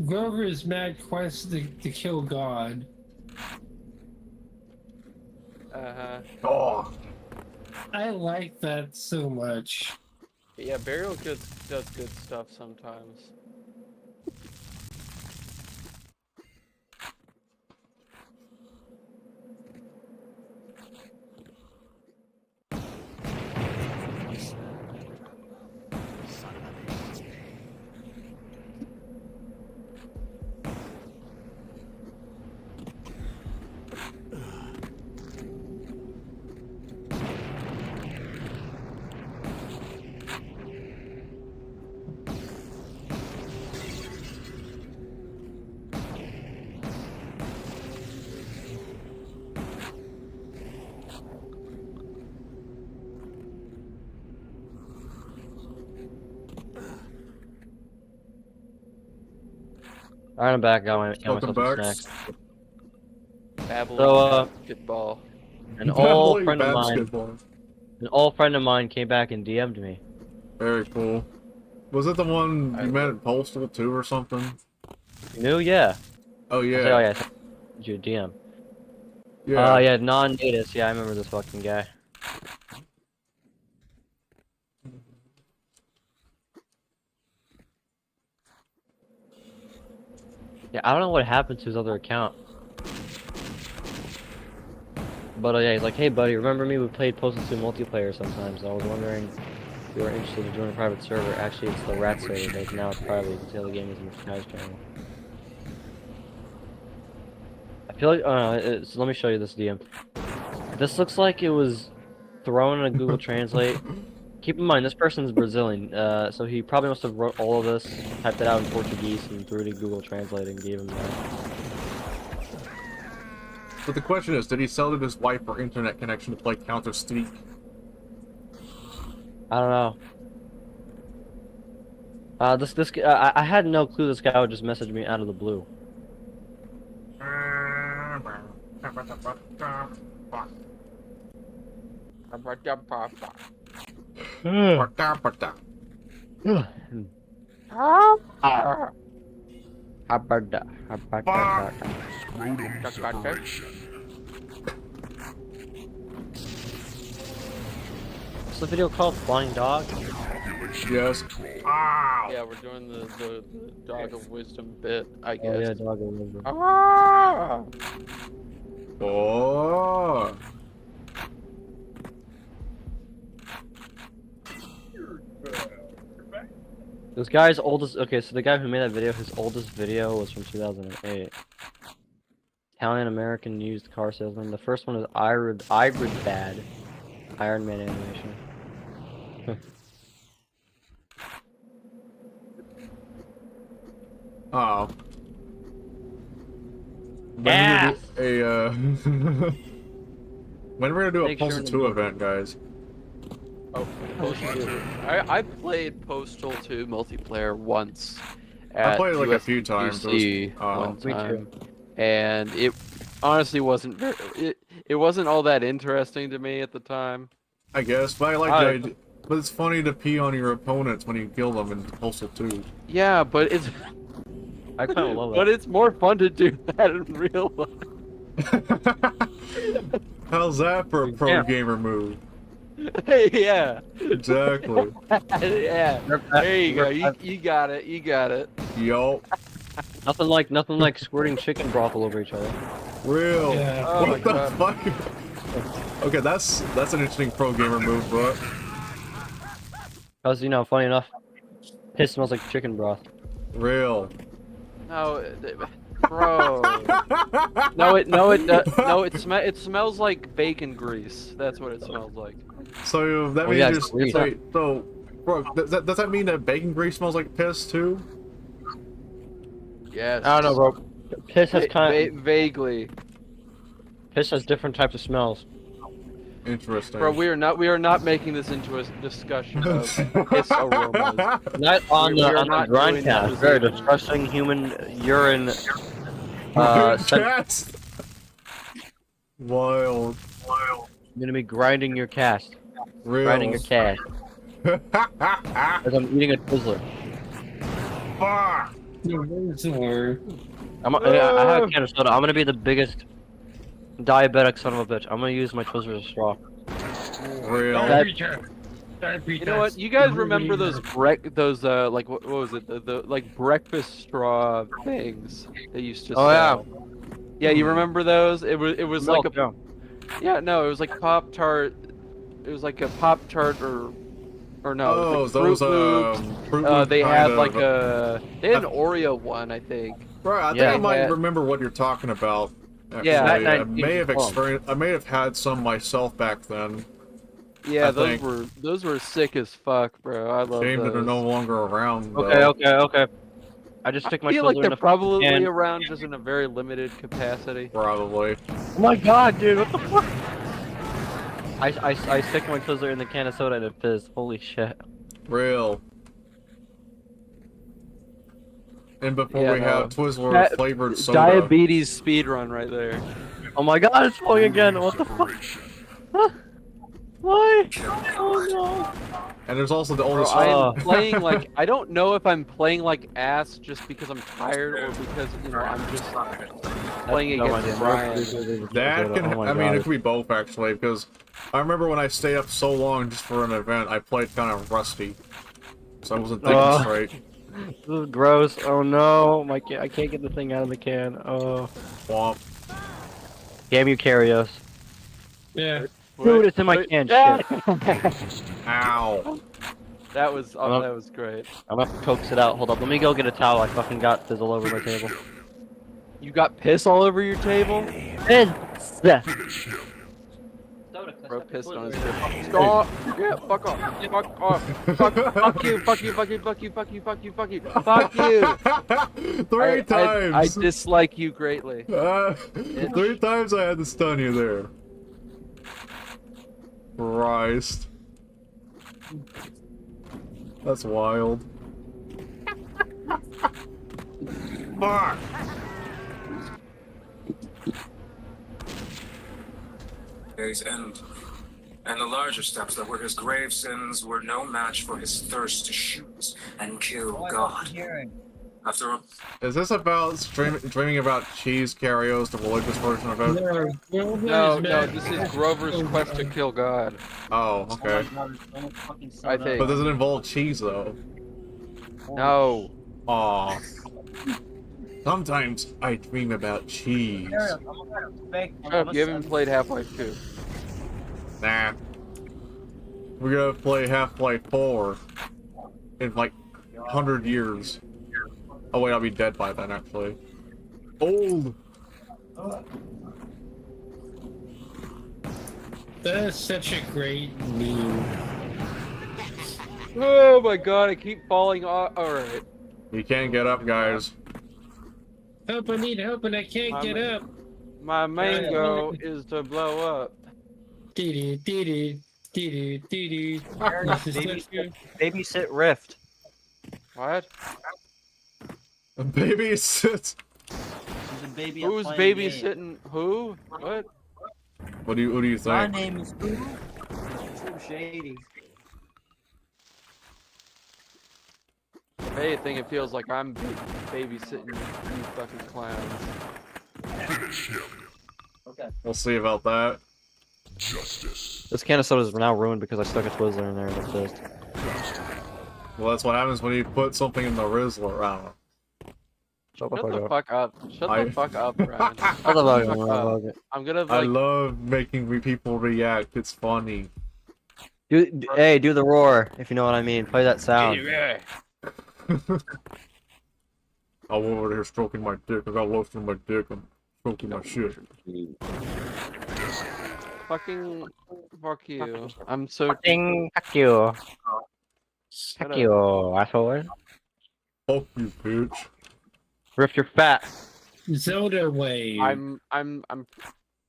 Grover's mad quest to kill God. Uh-huh. Oh, I like that so much. Yeah, Burial does good stuff sometimes. Alright, I'm back. Got Welcome myself some back. snacks. Babbling So, basketball. An old Babbling friend of mine, basketball. came back and DM'd me. Very cool. Was it the one you met at Postal too or something? You knew? Yeah. Oh I said, yeah. oh yeah, I sent you a DM. Yeah. Yeah, non-natives. Yeah, I remember this fucking guy. Yeah, I don't know what happened to his other account. But yeah, he's like, hey buddy, remember me? We played Postal 2 multiplayer sometimes. I was wondering if you were interested in joining a private server. Actually, it's the rat server, but now it's private. You can see all the game is in the Akage channel. I feel like, so let me show you this DM. This looks like it was thrown in a Google Translate. Keep in mind, this person's Brazilian, so he probably must have wrote all of this, typed it out in Portuguese, and threw it in Google Translate and gave him that. But the question is, did he sell to his wife for internet connection to play Counter-Strike? I don't know. This I had no clue this guy would just message me out of the blue. Scrotum separation. What's the video called? Flying Dog? Yes. Yeah, we're doing the dog of wisdom bit, I guess. Oh yeah, Dog of Wisdom. Ah! Oh. This guy's oldest. Okay, so the guy who made that video, his oldest video was from 2008. Italian American used car salesman. The first one is Iron Bad. Iron Man animation. Oh. Yeah. When we're gonna do a Make sure Postal to 2 do- event, guys? Oh, Postal 2. I played Postal 2 multiplayer once. I At played it like a few times. It was- USC oh. one Me too. time, and it honestly wasn't it wasn't all that interesting to me at the time. I guess, but I like I- the idea. But it's funny to pee on your opponents when you kill them in Postal 2. Yeah, but it's I kind of love but that. it's more fun to do that in real life. How's that for a pro Yeah. gamer move? Yeah. Exactly. Yeah. There you go. You got it. You got it. Yo, Nothing like squirting chicken broth all over each other. real. Yeah. Oh my What the God. fuck? Okay, that's an interesting pro gamer move, bro. Cause funny enough, piss smells like chicken broth. Real. No, bro. No, it smells like bacon grease. That's what it smells like. So that Oh, means yeah, you're it's grease. so, bro. Does that mean that bacon grease smells like piss too? Yes. I don't know, bro. Piss has Vaguely. piss has different types of smells. Interesting. Bro, we are not making this into a discussion of piss aromas. Not on We are the not doing grindcast. this Very this disgusting human urine. Cats. Wild. I'm gonna be grinding your cast. Real. Grinding your cast. As I'm eating a Twizzler. Fuck. I have a can of soda. I'm gonna be the biggest diabetic son of a bitch. I'm gonna use my Twizzler as a straw. Real. You know what? You guys remember those like what was it? The like breakfast straw things they used to Oh, yeah. sell. Yeah, you remember those? It was like a Milk, yeah, no, it was like Pop-Tart. It was like a Pop-Tart or no, it Oh, was like those Fruit Loops. Fruit Loop They kind had of- like they had an Oreo one, I think. Bro, I think Yeah, I might yeah. remember what you're talking about. Yeah. Actually. I That may have 1912. I may have had some myself back then. Yeah, I those think. were sick as fuck, bro. I love Shame those. that they're no longer around. Okay, though. okay. I just stick my I feel Twizzler like in they're the probably can. around just in a very limited capacity. Probably. Oh my god, dude, what the fuck? I stick my Twizzler in the can of soda and it fizz. Holy shit. Real. And before Yeah, we no. have Twizzler flavored soda. Diabetes speed run right there. Oh my god, it's falling again. What the fuck? Huh? Why? Oh no. And there's also the Bro, oldest. I Oh. am playing like I don't know if I'm playing like ass just because I'm tired or because I'm just playing No against idea. Brian. That can. Oh my I mean, it God. could be both actually, because I remember when I stayed up so long just for an event, I played kind of rusty, so I wasn't thinking Oh. straight. This is gross. Oh no, I can't get the thing out of the can. Oh. Womp. Damn you, Karios. Yeah. Dude, it's in my can. Yeah. Shit. Ow. That was great. I'm gonna coax it out. Hold up. Let me go get a towel. I fucking got fizzle over my table. You got piss all over your table? Bro pissed on his table. Stop! Yeah, fuck off. Fuck off. Fuck you, fuck you, fuck you, fuck you, fuck you, fuck you, fuck you, fuck you! Three times. I dislike you greatly. 3 times I had to stun you there. Christ. That's wild. Fuck! Day's end. And the larger steps that were his grave sins were no match for his thirst to shoot and kill God. After a Is this about dreaming about cheese Karios, the religious version of it? No, this is Grover's quest to kill God. Oh, okay. I think. But does it involve cheese though? No. Aw. Sometimes I dream about cheese. Shut up, you haven't played Half-Life 2. Nah. We're gonna play Half-Life 4 in like 100 years. Oh wait, I'll be dead by then actually. Old! That's such a great meme. Oh my god, I keep falling off. Alright. You can't get up, guys. Help, I need help and I can't get up. My main goal is to blow up. Dee dee dee dee. Babysit Rift. What? Babysit. Who's babysitting who? What? What do you think? My name is who? Too shady. If anything, it feels like I'm babysitting you fucking clowns. Okay. We'll see about that. Justice. This can of soda is now ruined because I stuck a Twizzler in there and it's just. Well, that's what happens when you put something in the Rizzler. I don't know. Shut Shut the fuck up. Shut the fuck up, Brian. Shut the fuck up. I'm gonna I like. love making people react. It's funny. Hey, do the roar, if you know what I mean. Play that sound. I'm over there stroking my dick. I got lotion in my dick. I'm stroking my shit. Fucking. Fuck you. I'm so. Fucking fuck you. Shut Fuck up. you, asshole. Fuck you, bitch. Riff, you're fat. Zelda wave. I'm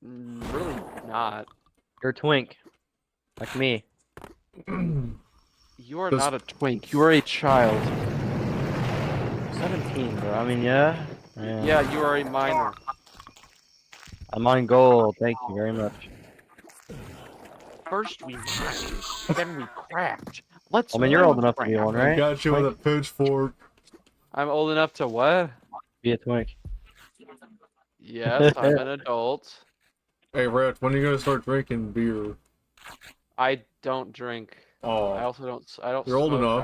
really not. You're a twink. Like me. You are Does- not a twink. You are a child. 17, bro. I mean, yeah. Yeah, you are a minor. I'm on gold. Thank you very much. First we mined, then we craft. Let's. I mean, you're learn old enough to be craft. one, I right? got you with a pitchfork. I'm old enough to what? Be a twink. Yes, I'm an adult. Hey, Rhett, when are you gonna start drinking beer? I don't drink. I Oh, also don't. I don't. You're old smoke. enough.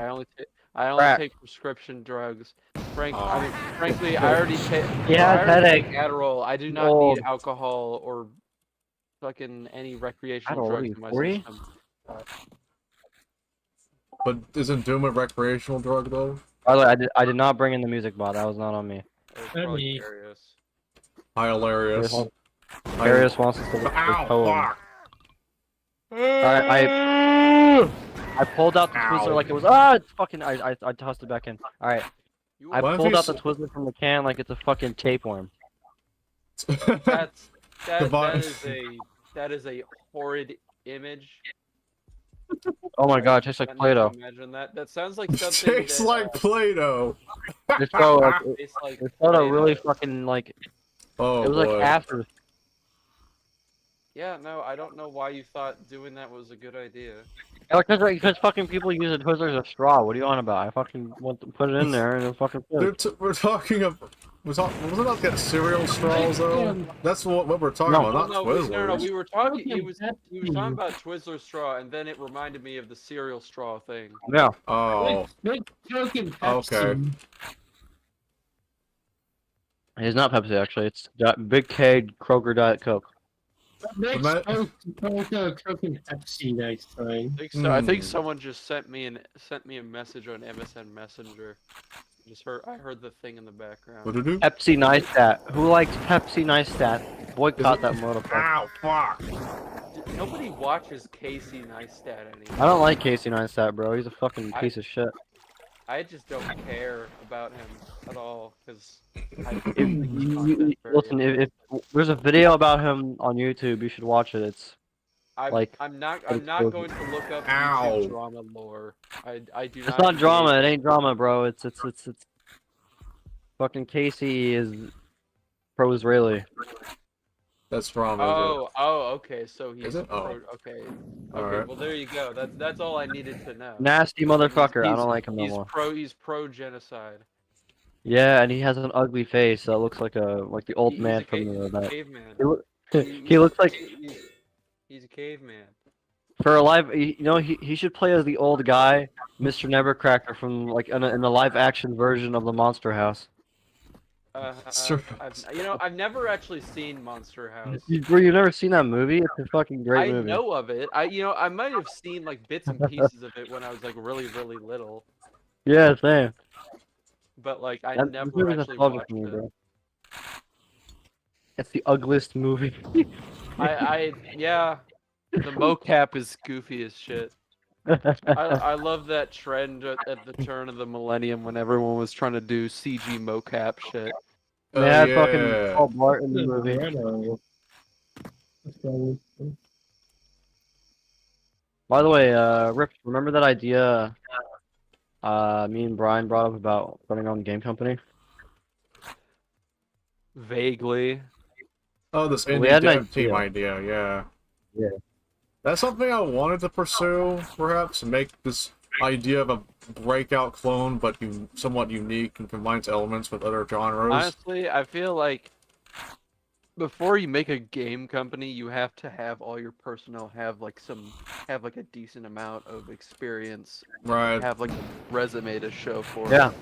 I only Crap. take prescription drugs. Frankly, Oh. frankly, I already take. Yeah, I already headache. take Adderall. I do not Old. need alcohol or fucking any recreational Adderall, drugs you in my 40? system. but isn't Doom a recreational drug though? By the way, I did not bring in the music bot. That was not on me. It was I probably mean- curious. Hi, hilarious. Darius wants us to look Ow, this poem. fuck. Alright, I pulled out the Twizzler like it was. It's fucking. I tossed it back in. Alright, You I Why don't pulled you out the Twizzler from the can like it's a fucking tapeworm. that Divine. that is a horrid image. Oh my god, it tastes like Cannot Play-Doh. Imagine that. That sounds like something. Tastes that, like Play-Doh. This bro, like, It's like it felt a really Play-Doh. fucking like. Oh It was boy. like after. Yeah, no, I don't know why you thought doing that was a good idea. Because fucking people use a Twizzlers as straw. What are you on about? I fucking want to put it in there and it fucking We're talking of. Was it not get cereal straws though? That's what we're talking No. about, not Twizzlers. We were talking. He was Pepsi. talking about Twizzler straw, and then it reminded me of the cereal straw thing. Yeah. Oh, Big Coke and Okay. Pepsi. It's not Pepsi actually. It's Big K Kroger Diet Coke. Mix But Coke and Pepsi next time. I think Hmm. someone just sent me a message on MSN Messenger. I heard the thing in the background. What to do? Pepsi Nice Stat. Who likes Pepsi Nice Stat? Boycott that motherfucker. Ow, fuck. Nobody watches Casey Neistat anymore. I don't like Casey Neistat, bro. He's a fucking piece of shit. I just don't care about him at all because Listen, if there's a video about him on YouTube, you should watch it. It's I'm not going to look up Ow. YouTube drama lore. I do not. It's not drama. It ain't drama, bro. It's fucking Casey is pro-Israeli. That's wrong. Okay. So he's Is it? Oh. okay. Alright. Well, there you go. That's all I needed to know. Nasty motherfucker. I He's- don't like him no more. He's pro genocide. Yeah, and he has an ugly face that looks like the old man from the. Caveman. He looks like He's a caveman. for a live. He should play as the old guy, Mr. Nevercracker from like in the live action version of the Monster House. Sure. I've never actually seen Monster House. You've never seen that movie? It's a fucking great I movie. know of it. I might have seen like bits and pieces of it when I was like really, really little. Yeah, same. But like I This never movie's actually nostalgic watched for me, it. bro. It's the ugliest movie. Yeah, the mocap is goofy as shit. I love that trend at the turn of the millennium when everyone was trying to do CG mocap shit. They had yeah. fucking Paul Blart in the movie. By the way, Rip, remember that idea me and Brian brought up about running our own game company? Vaguely. Oh, this We indie had an dev team idea. idea, yeah. Yeah. That's something I wanted to pursue, perhaps, make this idea of a breakout clone, but somewhat unique and combines elements with other genres. Honestly, I feel like before you make a game company, you have to have all your personnel have like a decent amount of experience, Right. have like a resume to show for Yeah.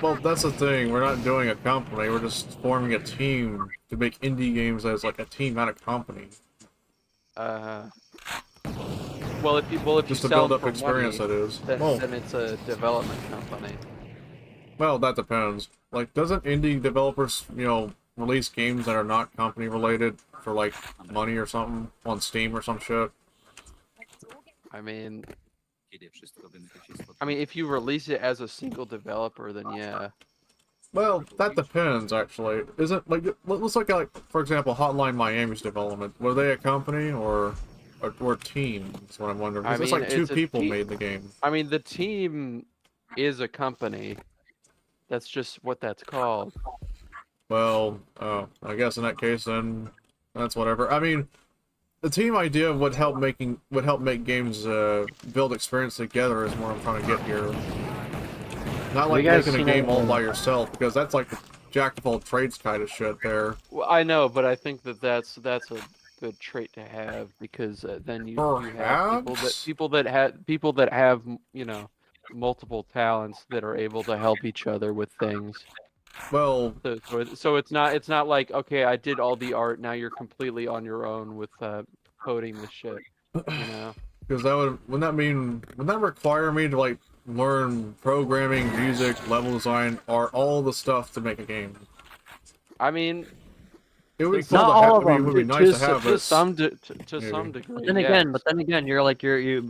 Well, that's the thing. We're not doing a company. We're just forming a team to make indie games as like a team, not a company. Well, if you Just to sell build them up for experience, money, that is. then Well, it's a development company. well, that depends. Like, doesn't indie developers, release games that are not company related for like money or something on Steam or some shit? I mean, if you release it as a single developer, then yeah. Well, that depends, actually. Isn't, like, let's look at, like, for example, Hotline Miami's development. Were they a company or a team? That's what I'm wondering. 'Cause it's like two people made the game. I mean, the team is a company. That's just what that's called. Well, I guess in that case, then that's whatever. I mean, the team idea would help make games build experience together is what I'm trying to get here. Not like You guys making a seen game all anything- by yourself, because that's like the jack of all trades kind of shit there. Well, I know, but I think that's a good trait to have because then you have Perhaps? people that have multiple talents that are able to help each other with things. Well, So it's not like, okay, I did all the art, now you're completely on your own with coding the shit. because wouldn't that require me to like learn programming, music, level design, art, all the stuff to make a game? I mean, It would be Not cool to all have. of them. It would be nice to have to this. some maybe. degree. But then yeah. again, you're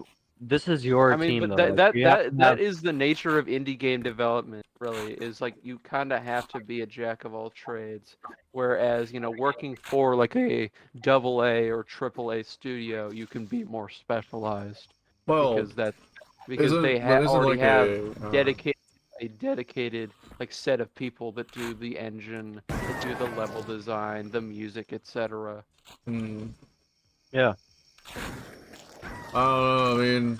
this is your I mean, team but though. that Like, you have to that have- is the nature of indie game development. Really, is like you kind of have to be a jack of all trades. Whereas working for like a AA or AAA studio, you can be more specialized Well, because isn't- they but isn't already like have a, dedicated a dedicated like set of people that do the engine, that do the level design, the music, etc. Hmm. Yeah. I mean,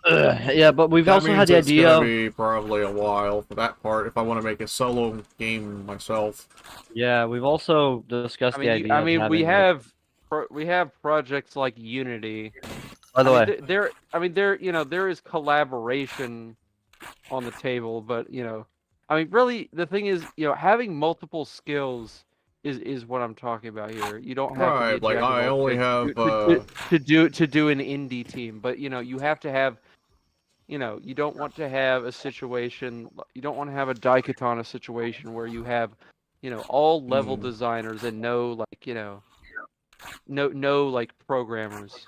Yeah, but we've that also means had the it's idea gonna of... be probably a while for that part if I want to make a solo game myself. Yeah, we've also discussed the idea of having, we like... have we have projects like Unity. By the way, There is collaboration on the table, but really the thing is, having multiple skills is what I'm talking about here. You don't have to be a Right, like jack of I all only trades have to do an indie team, but you have to have, you don't want to have a situation, you don't want to have a daikatana situation where you have, all level designers and no like, no like programmers.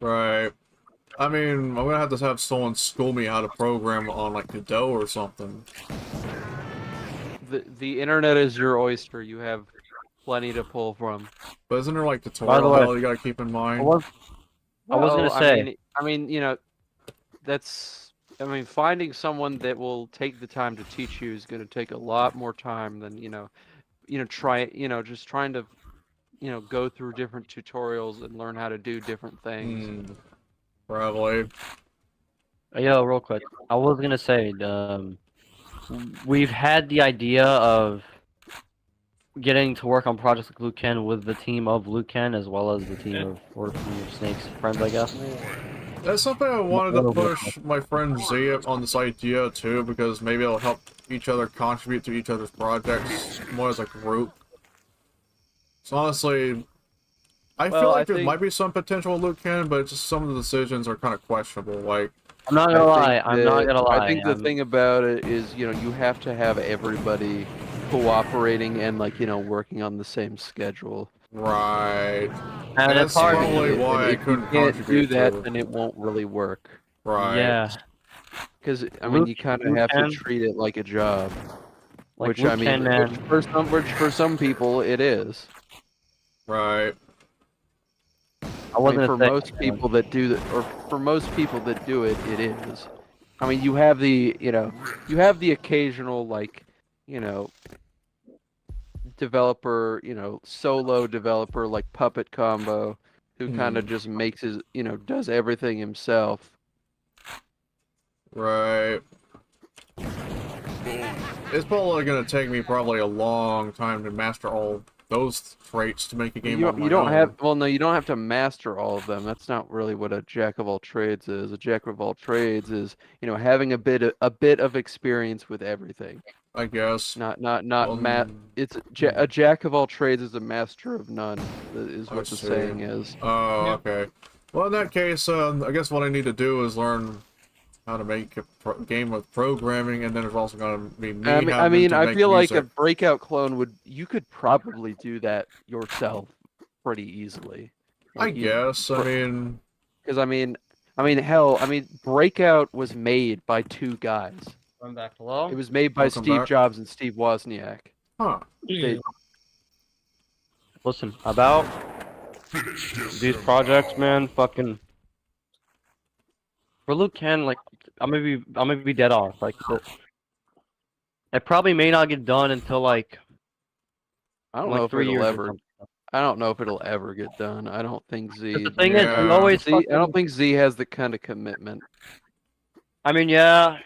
right. I mean, I'm gonna have to have someone school me how to program on like Godot or something. The internet is your oyster. You have plenty to pull from. But isn't there like By the tutorial way, hell you gotta keep in I mind? was gonna say... finding someone that will take the time to teach you is going to take a lot more time than just trying to go through different tutorials and learn how to do different things. Probably. Yo, real quick. I was gonna say, we've had the idea of getting to work on projects like Luke Ken with the team of Luke Ken as well as the team of Snake's friends, I guess. That's something I wanted to push my friend Z on this idea too, because maybe it'll help each other contribute to each other's projects more as a group. So honestly, I feel like there might be some potential with Luke Ken, but just some of the decisions are kind of questionable. Like, I'm not gonna lie. I think the thing about it is, you have to have everybody cooperating and working on the same schedule. right. And that's it's hard. probably why I couldn't contribute do that, to. then it won't really work. Right. Yeah. Because you kind of have to treat it like a job. Like Which for some people it is. Right. For most people that do that, or for most people that do it, it is. I mean, you have the occasional developer, solo developer like Puppet Combo, who kind of just makes his, does everything himself. Right. It's probably gonna take me probably a long time to master all those traits to make a game on my own. No, you don't have to master all of them. That's not really what a jack of all trades is. A jack of all trades is, having a bit of experience with everything. I guess. It's a jack of all trades is a master of none. Is what the saying is. Oh, okay. Well, in that case, I guess what I need to do is learn how to make a game with programming, and then there's also going to be me. I feel like a Breakout clone you could probably do that yourself pretty easily. I guess. Because Breakout was made by two guys. Going back hello. It was made by Steve Jobs and Steve Wozniak. Huh. Listen, about these projects, man, fucking for Luke Ken, like I'm gonna be dead off. Like it probably may not get done until I don't know if it'll ever. I don't know if it'll ever get done. I don't think Z. The thing is, you always. I don't think Z has the kind of commitment. I mean, yeah,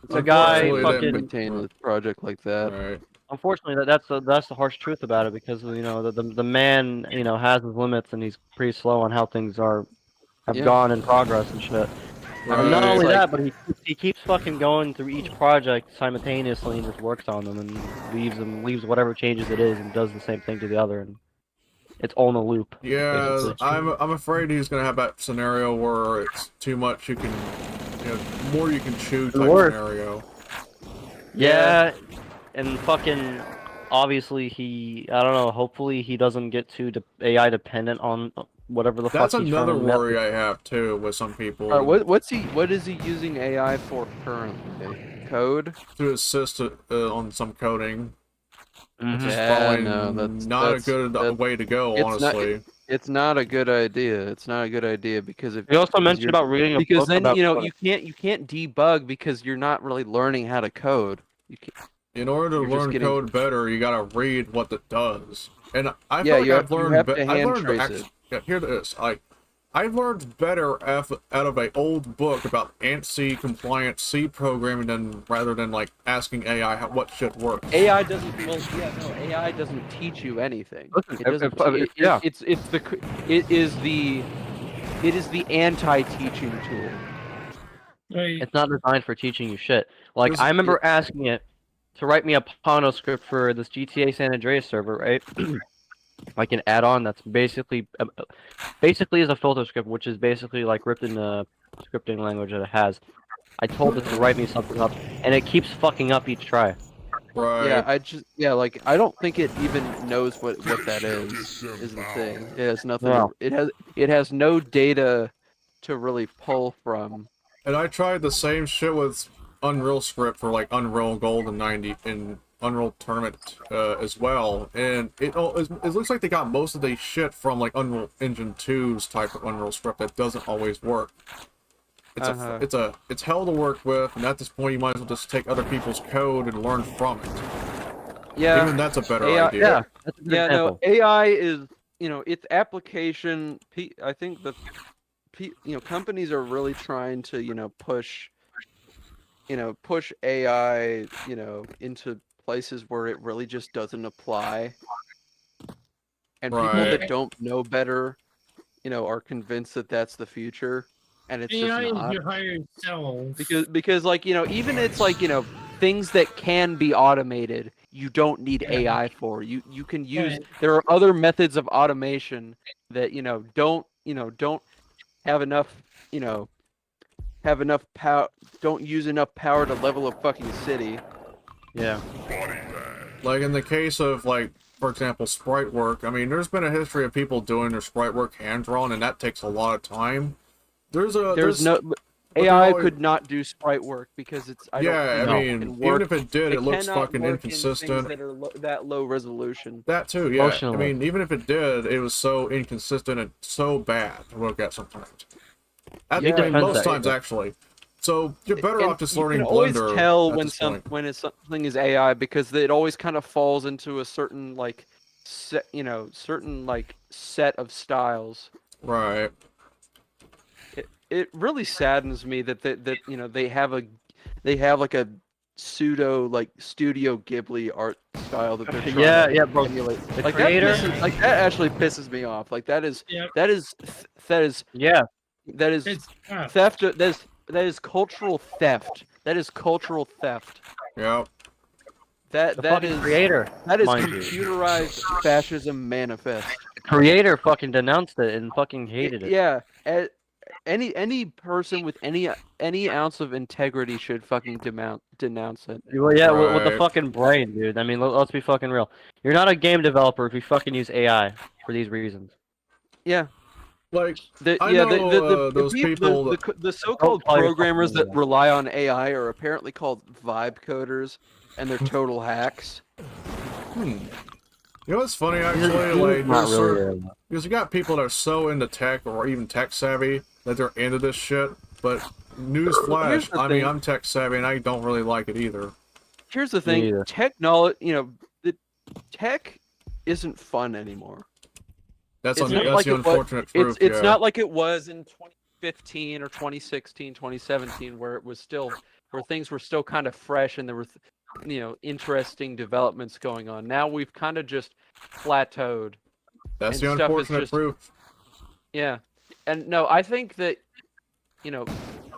it's a guy fucking maintain a project like that. Right. Unfortunately, that's the harsh truth about it, because the man has his limits, and he's pretty slow on how things have gone in progress and shit. Right. And not only that, but he keeps fucking going through each project simultaneously and just works on them and leaves whatever changes it is and does the same thing to the other, and it's all in a loop. Yeah, I'm afraid he's gonna have that scenario where it's too much. You can, more you can chew type scenario. Yeah, and fucking obviously I don't know. Hopefully he doesn't get too AI dependent on whatever the fuck he's trying to That's another worry I have too with some people. What is he using AI for currently? Code? To assist on some coding. Mm-hmm. Which is probably not a good way to go, honestly. It's not a good idea. It's not a good idea because if You also because mentioned you're- about reading a because book then about you can't debug because you're not really learning how to code. You can't, In order to You're just learn getting- code better, you gotta read what it does. And I Yeah, feel like you I've have- you learned. have to I've hand learned trace it. Yeah, here it is. I've learned better out of an old book about ANSI compliant C programming rather than like asking AI what should work. AI doesn't. Well, yeah, no. AI doesn't teach you anything. Listen, It doesn't. yeah. It is the anti-teaching tool. Right. It's not designed for teaching you shit. Like, This- I remember asking it to write me a Pono script for this GTA San Andreas server, right? Like an add-on that's basically is a filter script, which is basically like ripped in the scripting language that it has. I told it to write me something up, and it keeps fucking up each try. Right. Like I don't think it even knows what that is the thing. It has nothing. No. It has no data to really pull from. And I tried the same shit with Unreal Script for like Unreal Gold and 90 in Unreal Tournament as well, and it looks like they got most of the shit from like Unreal Engine 2's type of Unreal Script that doesn't always work. It's hell to work with, and at this point you might as well just take other people's code and learn from it. Yeah. Even that's a better AI idea. Yeah, that's a good Yeah, example. no, AI is, its application. I think companies are really trying to, push AI, into places where it really just doesn't apply. And people Right. that don't know better, are convinced that that's the future, and it's AI just is not. your higher self. Because like, even it's like, things that can be automated, you don't need AI for. You can use there are other methods of automation that, don't have enough, power, don't use enough power to level a fucking city. Yeah. Like in the case of like, for example, sprite work, I mean, there's been a history of people doing their sprite work hand-drawn, and that takes a lot of time. There's no but AI always- could not do sprite work because it's I don't think I it mean, can even work. if it did, it looks cannot fucking work in inconsistent. things that are that low resolution. That too, yeah. I Emotionally. mean, even if it did, it was so inconsistent and so bad to look at sometimes. Yeah. I mean, Depends most on- times, actually. So you're better And off just you learning can always Blender tell at when this point. something is AI because it always kind of falls into a certain like set set of styles. Right. It really saddens me that they have like a pseudo like Studio Ghibli art style that they're trying Yeah, to yeah, bro. emulate. The Like creator. that actually pisses me off. Like that is Yep. that is Yeah. It's tough. theft. That is cultural theft. That is cultural theft. Yep. The That fucking is creator. that is mind you. computerized fascism manifest. The creator fucking denounced it and fucking hated it. Yeah. Any person with any ounce of integrity should fucking denounce it. Well, yeah, with the Right. fucking brain, dude. I mean, let's be fucking real. You're not a game developer if you fucking use AI for these reasons. Yeah. Like, I Yeah, know those people the so-called call yourself programmers that AI. rely on AI are apparently called vibe coders, and they're total hacks. You know what's funny, actually? Like, Not there's really. because you got people that are so into tech or even tech savvy that they're into this shit. But Here's newsflash, the I mean, thing. I'm tech savvy and I don't really like it either. Here's the Me thing: either. technology, the tech isn't fun anymore. That's It's not that's like the it was- unfortunate truth. It's yeah. not like it was in 2015 or 2016, 2017, where things were still kind of fresh and there were interesting developments going on. Now we've kind of just plateaued. That's and the stuff is unfortunate just- proof. Yeah, and no, I think that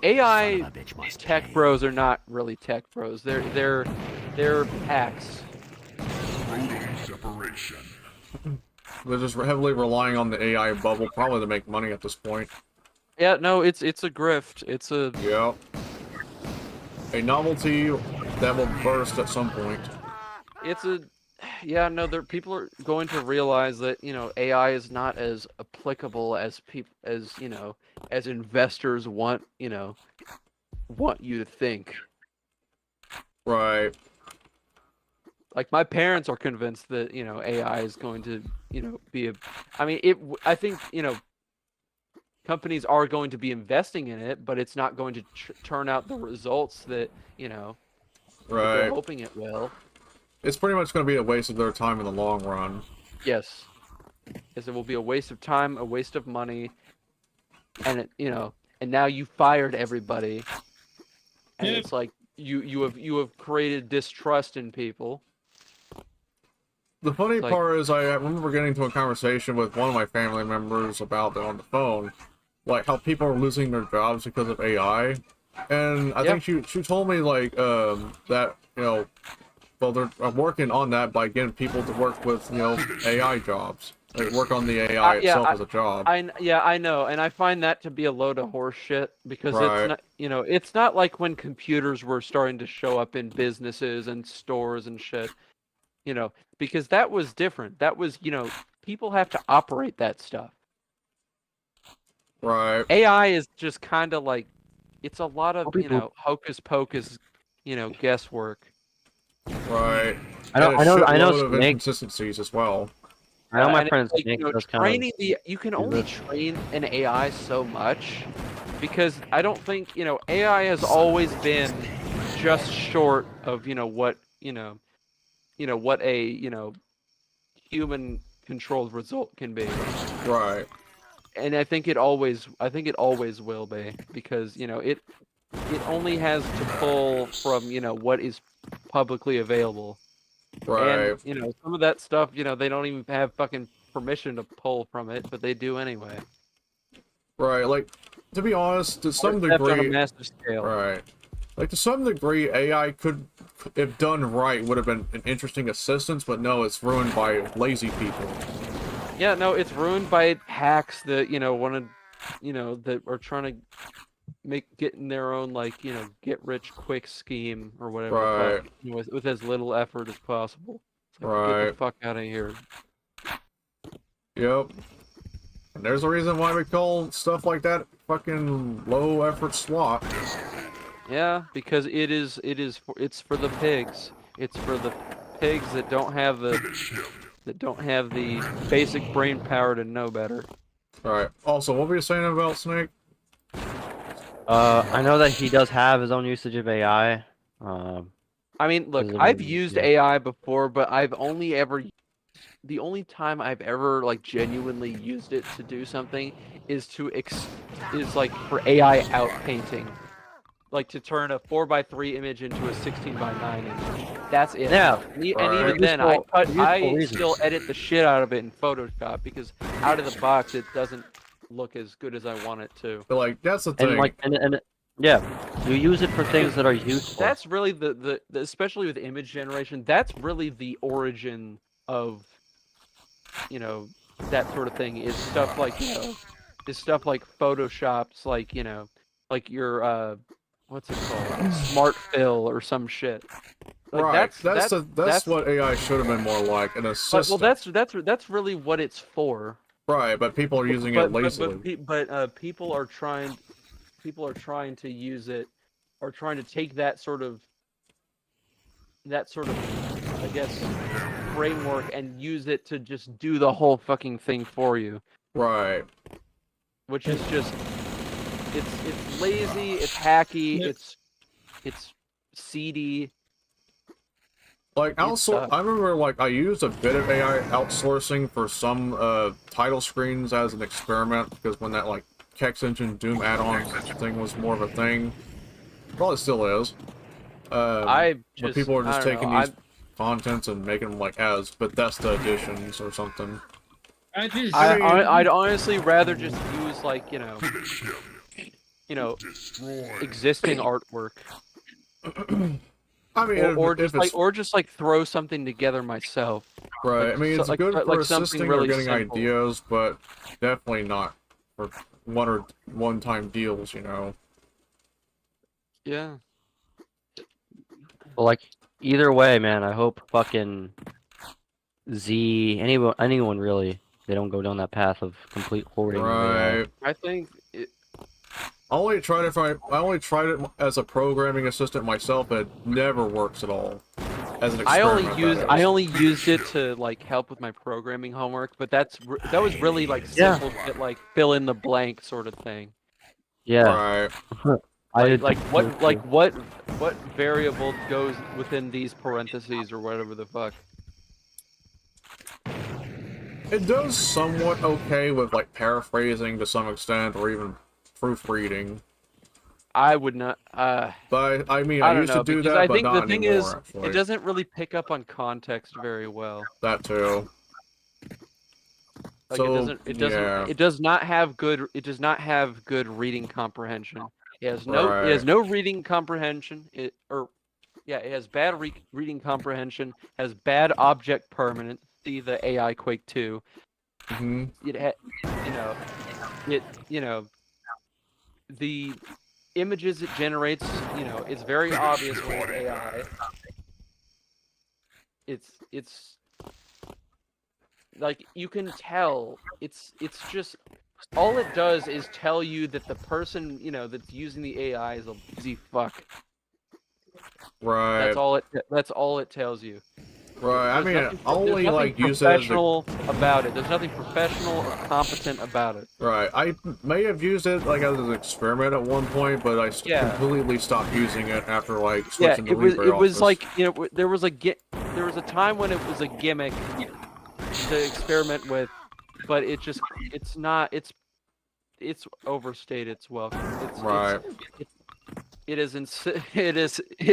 AI tech bros are not really tech bros. They're hacks. Separation. They're just heavily relying on the AI bubble, probably to make money at this point. Yeah, no, it's a grift. It's a Yeah. A novelty that will burst at some point. yeah, no, people are going to realize that AI is not as applicable as as investors want you to think. Right. like my parents are convinced that AI is going to be a. I mean, I think companies are going to be investing in it, but it's not going to turn out the results that that they're Right. hoping it will. It's pretty much going to be a waste of their time in the long run. Yes, because it will be a waste of time, a waste of money, and and now you fired everybody, and Yep. it's like you have created distrust in people. The funny It's like- part is, I remember getting into a conversation with one of my family members about it on the phone, like how people are losing their jobs because of AI, and I think she told me like that well they're working on that by getting people to work with AI jobs, like work on the AI itself as a job. I know, and I find that to be a load of horse shit because Right. it's not it's not like when computers were starting to show up in businesses and stores and shit. Because that was different. That was, people have to operate that stuff. Right. AI is just kind of like, it's a lot of, People- hocus pocus, guesswork. Right. I know. And a I know. I know. shitload of Snake. inconsistencies as well. I know my And friend it's like, Snake does kind training of. you can only train an AI so much because I don't think, AI has always been just short of, what a human controlled result can be. Right. And I think it always will be because it only has to pull from what is publicly available. Right. And some of that stuff they don't even have fucking permission to pull from it, but they do anyway. Right. Like, to be honest, to some Theft on a degree, massive scale. right. Like, to some degree, AI could, if done right, would have been an interesting assistance, but no, it's ruined by lazy people. Yeah, no, it's ruined by hacks that want to that are trying to get in their own get rich quick scheme or whatever Right. with as little effort as possible. It's like, get Right. the fuck out of here. Yep. And there's a reason why we call stuff like that fucking low effort SWAT. Yeah, because it's for the pigs. It's for the pigs that don't have the basic brain power to know better. Alright. Also, what were you saying about Snake? I know that he does have his own usage of AI. I mean, look, Because, I've used yeah. AI before, but the only time I've ever genuinely used it to do something is for AI outpainting. Like to turn a 4:3 image into a 16:9 image. That's it. Yeah. And Right. even then, I reasons. still edit the shit out of it in Photoshop because out of the box it doesn't look as good as I want it to. But, like, that's the thing. And yeah, you use it for things that are useful. That's really the especially with image generation. That's really the origin of that sort of thing. Is stuff like Photoshop's like your what's it called, Smart Fill or some shit. Like, right. That's what AI should have been more like, an assistant. Well, that's really what it's for. Right, but people are using it lazily. But people are trying to use it, or trying to take that sort of I guess framework and use it to just do the whole fucking thing for you. Right. Which is just it's lazy, it's hacky, it's seedy. Like, I remember, like, I used a bit of AI outsourcing for some title screens as an experiment, because when that, like, Kex Engine Doom add-on thing was more of a thing. Probably still is. But people are just taking these contents and making them, like, as Bethesda editions or something. I'd honestly rather just use, like, existing artwork. I mean, or just throw something together myself. Right. I mean, it's good for assisting really or getting simple. ideas, but definitely not for one-time deals, Yeah. But, like, either way, man, I hope fucking anyone really, they don't go down that path of complete hoarding. Right. I think I only tried it as a programming assistant myself, and it never works at all. as an I experiment. only used it to like help with my programming homework, but that was really like Yeah. simple, bit like fill in the blank sort of thing. Yeah. Right. Like what variable goes within these parentheses or whatever the fuck. It does somewhat okay with like paraphrasing to some extent, or even proofreading. I would not. But I mean, I I don't used know to do because that, I but think the not thing anymore. is, Actually, it doesn't really pick up on context very well. that too. Like So, it does not have good reading comprehension. It has no reading comprehension. It has bad reading comprehension, has bad object permanence. See the AI Quake 2. Mhm. The images it generates, it's very obvious when it's AI. It's like you can tell. It's just all it does is tell you that the person, that's using the AI is a lazy fuck. Right. That's all it tells you. Right. I There's mean, nothing- only there's like nothing use it as a, professional about it. There's nothing professional or competent about it. right. I may have used it like as an experiment at one point, but I Yeah. completely stopped using it after like Yeah, switching to it was LibreOffice. like there was a time when it was a gimmick to experiment with, but it's overstayed its welcome. Right. It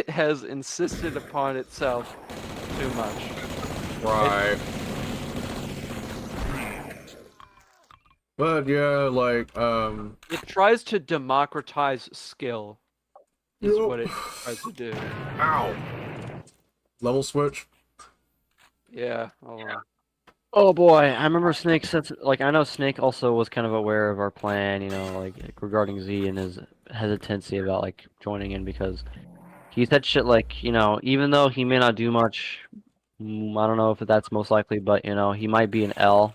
has insisted upon itself too much. Right. But yeah, like It tries to democratize skill. Is Yup. what it tries to do. Ow. Level switch. Yeah. Hold on. Oh boy, I remember Snake said, like, I know Snake also was kind of aware of our plan, like regarding Z and his hesitancy about like joining in because he said shit like, even though he may not do much, I don't know if that's most likely, but he might be an L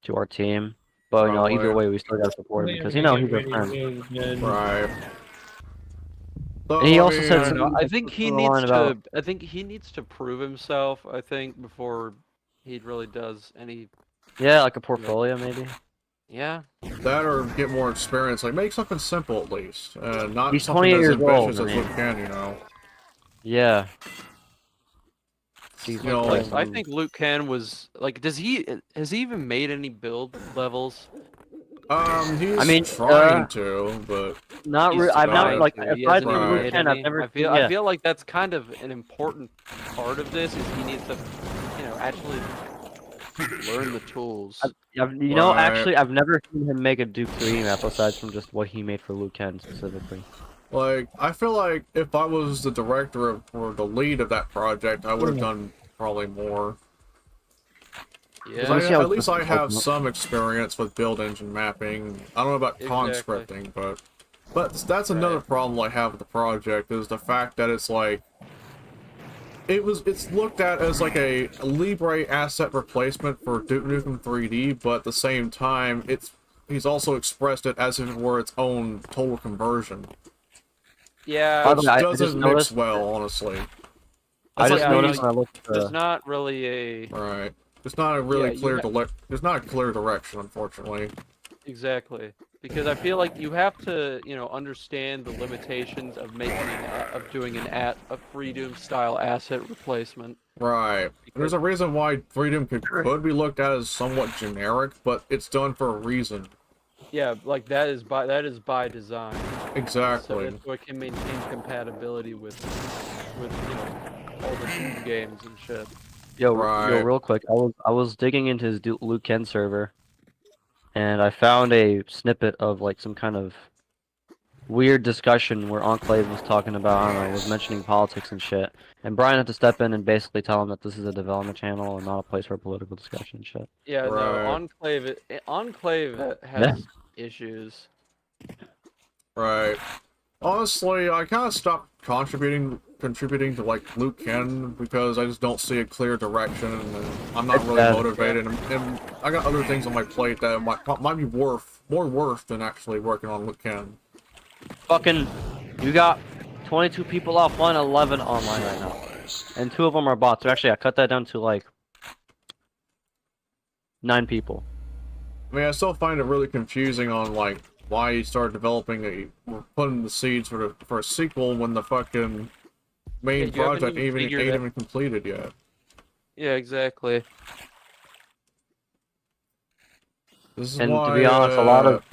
to our team. But either Probably. way, we still gotta support him because he's our friend. Right. So, And he I also mean, said I don't know. something I think he along the needs line about- to. I think he needs to prove himself. I think before he really does any. Yeah, like a portfolio maybe. Yeah. that or get more experience. Like make something simple at least, not He's something 28 as years ambitious old, as man. Luke can. Yeah. You know, like, I think Luke Ken was like. Has he even made any build levels? He's trying to, but not He's really. I've not trying like to. He aside hasn't from even Luke made Ken, I've any. never. I feel like that's kind of an important part of this. Is he needs to, actually learn the tools. Actually, I've never seen him make a Duke 3 map aside from just what he made for Luke Ken specifically. like I feel like if I was the director or the lead of that project, I would have done probably more. 'Cause Yeah. at least I have some experience with build engine mapping. I don't know about Exactly. conscripting, but that's another problem I have with the project is the fact that it's like it's looked at as like a Libre asset replacement for Duke Nukem 3D, but at the same time he's also expressed it as if it were its own total conversion. Yeah. Which I doesn't just mix noticed well, honestly. I That's just like noticed when I looked. There's not really a right. It's not a really Yeah, clear there's not a clear direction, unfortunately. exactly because I feel like you have to, understand the limitations of doing a Free Doom style asset replacement. Right. There's a reason why Freedom could be looked at as somewhat generic, but it's done for a reason. Yeah, like that is by design. So Exactly. so it can maintain compatibility with all the Doom games and shit. Yo, Right. real quick, I was digging into his Luke Ken server, and I found a snippet of like some kind of weird discussion where Enclave was talking about, I don't know, was mentioning politics and shit, and Brian had to step in and basically tell him that this is a development channel and not a place for political discussion and shit. Yeah, no, Right. Enclave has issues. Right. Honestly, I kind of stopped contributing to like Luke Ken because I just don't see a clear direction, and I'm not really motivated, and I got other things on my plate that might be more worth than actually working on Luke Ken. Fucking, you got 22 people offline, 11 online right now. And 2 of them are bots. So actually, I cut that down to like 9 people. I mean, I still find it really confusing on like why he started developing putting the seeds for a sequel when the fucking main Yeah, you haven't project even ain't figured even completed yet. Yeah, exactly. This is And why, to be honest, a lot of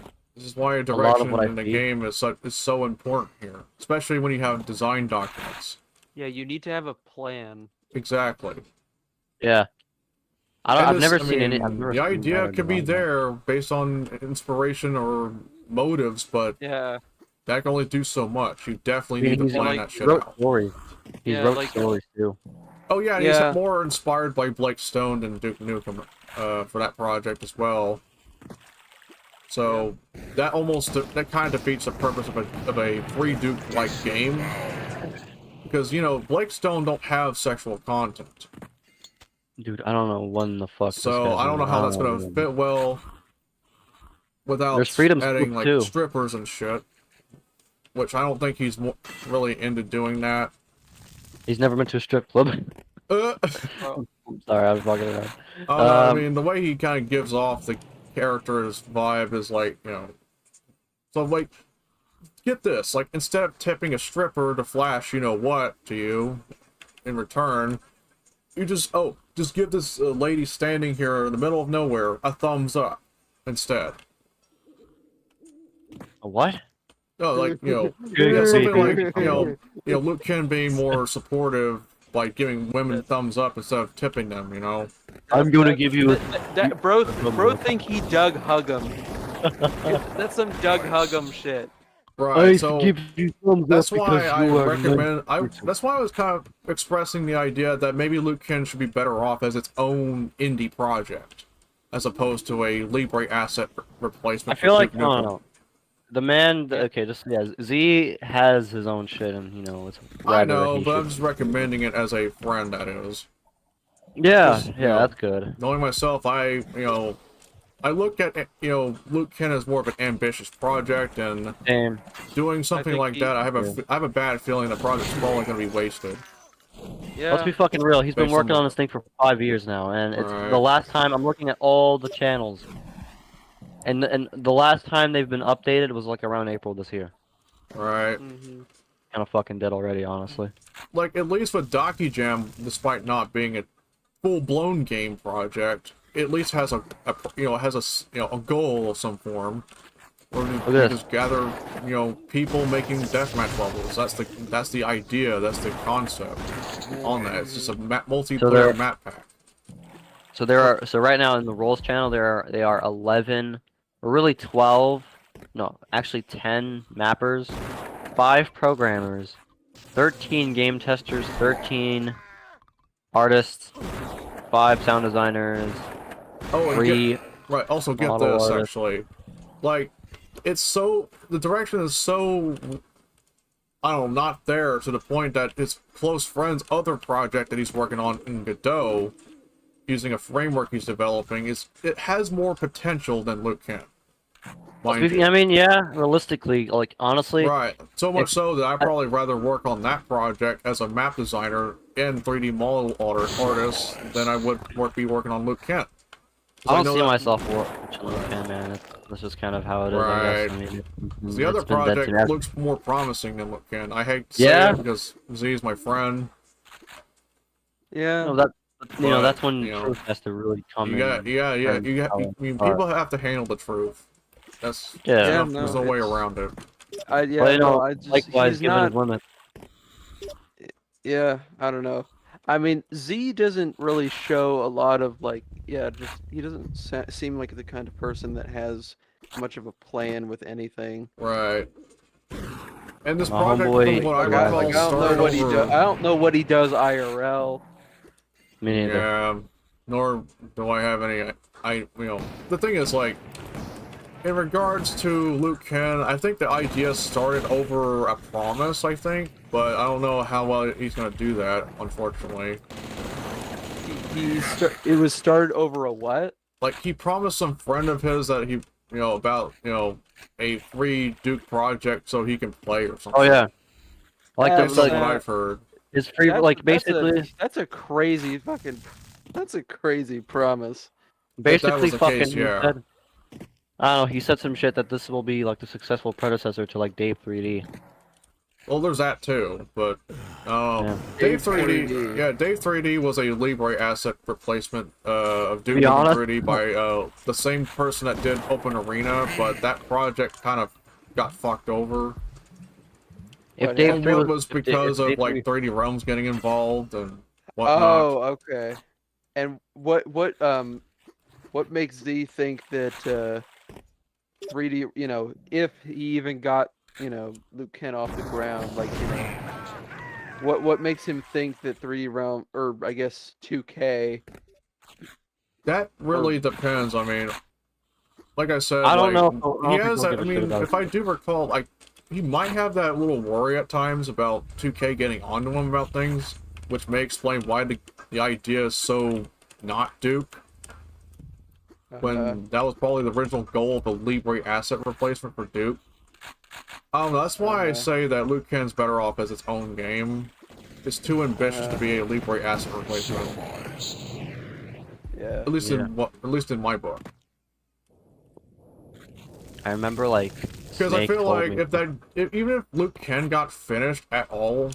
direction what I in the see- game is so important here, especially when you have design documents. Yeah, you need to have a plan. Exactly. yeah. And I've this- never I seen any. I've mean, never the seen idea better could be design. there based on inspiration or motives, but Yeah. that can only do so much. You I definitely mean, need to he's- plan like, that he shit wrote out. stories. He Yeah, wrote like- stories too. Oh yeah, and Yeah. he's more inspired by Blake Stone than Duke Nukem for that project as well. So that kind of defeats the purpose of a free Duke-like game, because you know Blake Stone don't have sexual content, Dude, I don't know when the fuck. this so guy's I don't know doing. how that's know gonna fit well without There's freedom adding scoop, like too. strippers and shit, which I don't think he's really into doing that. He's never been to a strip club. Uh, I'm sorry, I was fucking around. I mean, the way he kind of gives off the character's vibe is like, you know, so like, get this, like, instead of tipping a stripper to flash, you know what, to you, in return, you just give this lady standing here in the middle of nowhere a thumbs up, instead. A what? No, like, you know, yeah, something like, you know, Luke Ken being more supportive by giving women thumbs up instead of tipping them, you know? I'm gonna give you. Bro think he Doug Huggum. That's some Doug Huggum shit. Right, so you thumbs that's up why because I you are recommend. That's why I was kind of expressing the idea that maybe Luke Ken should be better off as its own indie project, as opposed to a Libre asset replacement. I feel for like Duke no, Nukem. no. The man. Okay, just yeah. Z has his own shit, and you know it's. I rather know, he but I'm should- just recommending it as a friend. That is, Yeah, just, you yeah, know, that's good. knowing myself, I look at Luke Ken as more of an ambitious project, and Same. doing something think like he- that, I have a bad feeling the project's probably going to be wasted. Yeah. Let's be fucking real. He's been Based on working the- on this thing for 5 years now, and it's Right. the last time I'm looking at all the channels, and the last time they've been updated was like around April this year. Right. Mhm. Kind of fucking dead already, honestly. Like, at least with Doki Jam, despite not being a full-blown game project, it at least has a goal of some form, where you at this. just gather people making deathmatch levels. That's the idea. That's the concept on that. It's just a multiplayer map pack. So right now in the roles channel they are 11, or really 12, no, actually 10 mappers, 5 programmers, 13 game testers, 13 artists, 5 sound designers, Oh, and 3 right. Also, get model this artists. actually, like, the direction is so, I don't know, not there to the point that his close friend's other project that he's working on in Godot, using a framework he's developing, it has more potential than Luke Ken. Mind you. I mean, yeah, realistically, like honestly, Right. So much so that I'd probably rather work on that project as a map designer and 3D model artist than I would be working on Luke Kent. I don't know see that- myself watching Luke Ken, man. That's just kind of how it is, I guess. I Right. mean, The other it's been dead project to death. looks more promising than Luke Ken. I hate to say Yeah. it because Z is my friend. Yeah. No, But, that's when you know, truth has to really come You in. got, yeah. and I tell mean, us. people have to handle the truth. That's Yeah. there's no way around it. But, you know, I just, likewise, he's given not. his limits. Yeah, I don't know. I mean, Z doesn't really show a lot of like, he doesn't seem like the kind of person that has much of a plan with anything. Right. And this My project, homeboy- from what I Like, recall, Like, I don't started know what he over. does. I don't know what he does IRL. Me neither. Yeah, nor do I have any. The thing is, like, in regards to Luke Ken, I think the idea started over a promise, I think, but I don't know how well he's gonna do that, unfortunately. It was started over a what? Like, he promised some friend of his that he, about, a free Duke project so he can play or something. Oh yeah. Like Based the, on the what I've heard. it's free. Like basically, that's a crazy fucking. That's a crazy promise. If that basically was the fucking. case, He yeah. said, I don't know. He said some shit that this will be like the successful predecessor to like Dave 3D. Well, there's that too, but Yeah. Dave 3D, 3D. yeah, Dave 3D was a Libre asset replacement of Duke Be honest- 3D by the same person that did Open Arena, but that project kind of got fucked over. If What Dave And 3 what was was because if of Dave like 3 3D Realms getting involved and whatnot. Oh, okay. And what makes Z think that 3D, you know, if he even got, you know, Luke Kent off the ground, like, you know, what makes him think that 3D Realm, or I guess 2K? That really depends. I mean, like I said, I don't like, know. he has. I I don't mean, think if I do recall, like he might have that little worry at times about 2K getting onto him about things, which may explain why the idea is so not Duke. When that was probably the original goal of a Libre asset replacement for Duke. That's why I say that Luke Kent's better off as its own game. It's too ambitious to be a Libre asset replacement. Yeah. At least in my book. I remember like. Because I feel like even if Luke Kent got finished at all,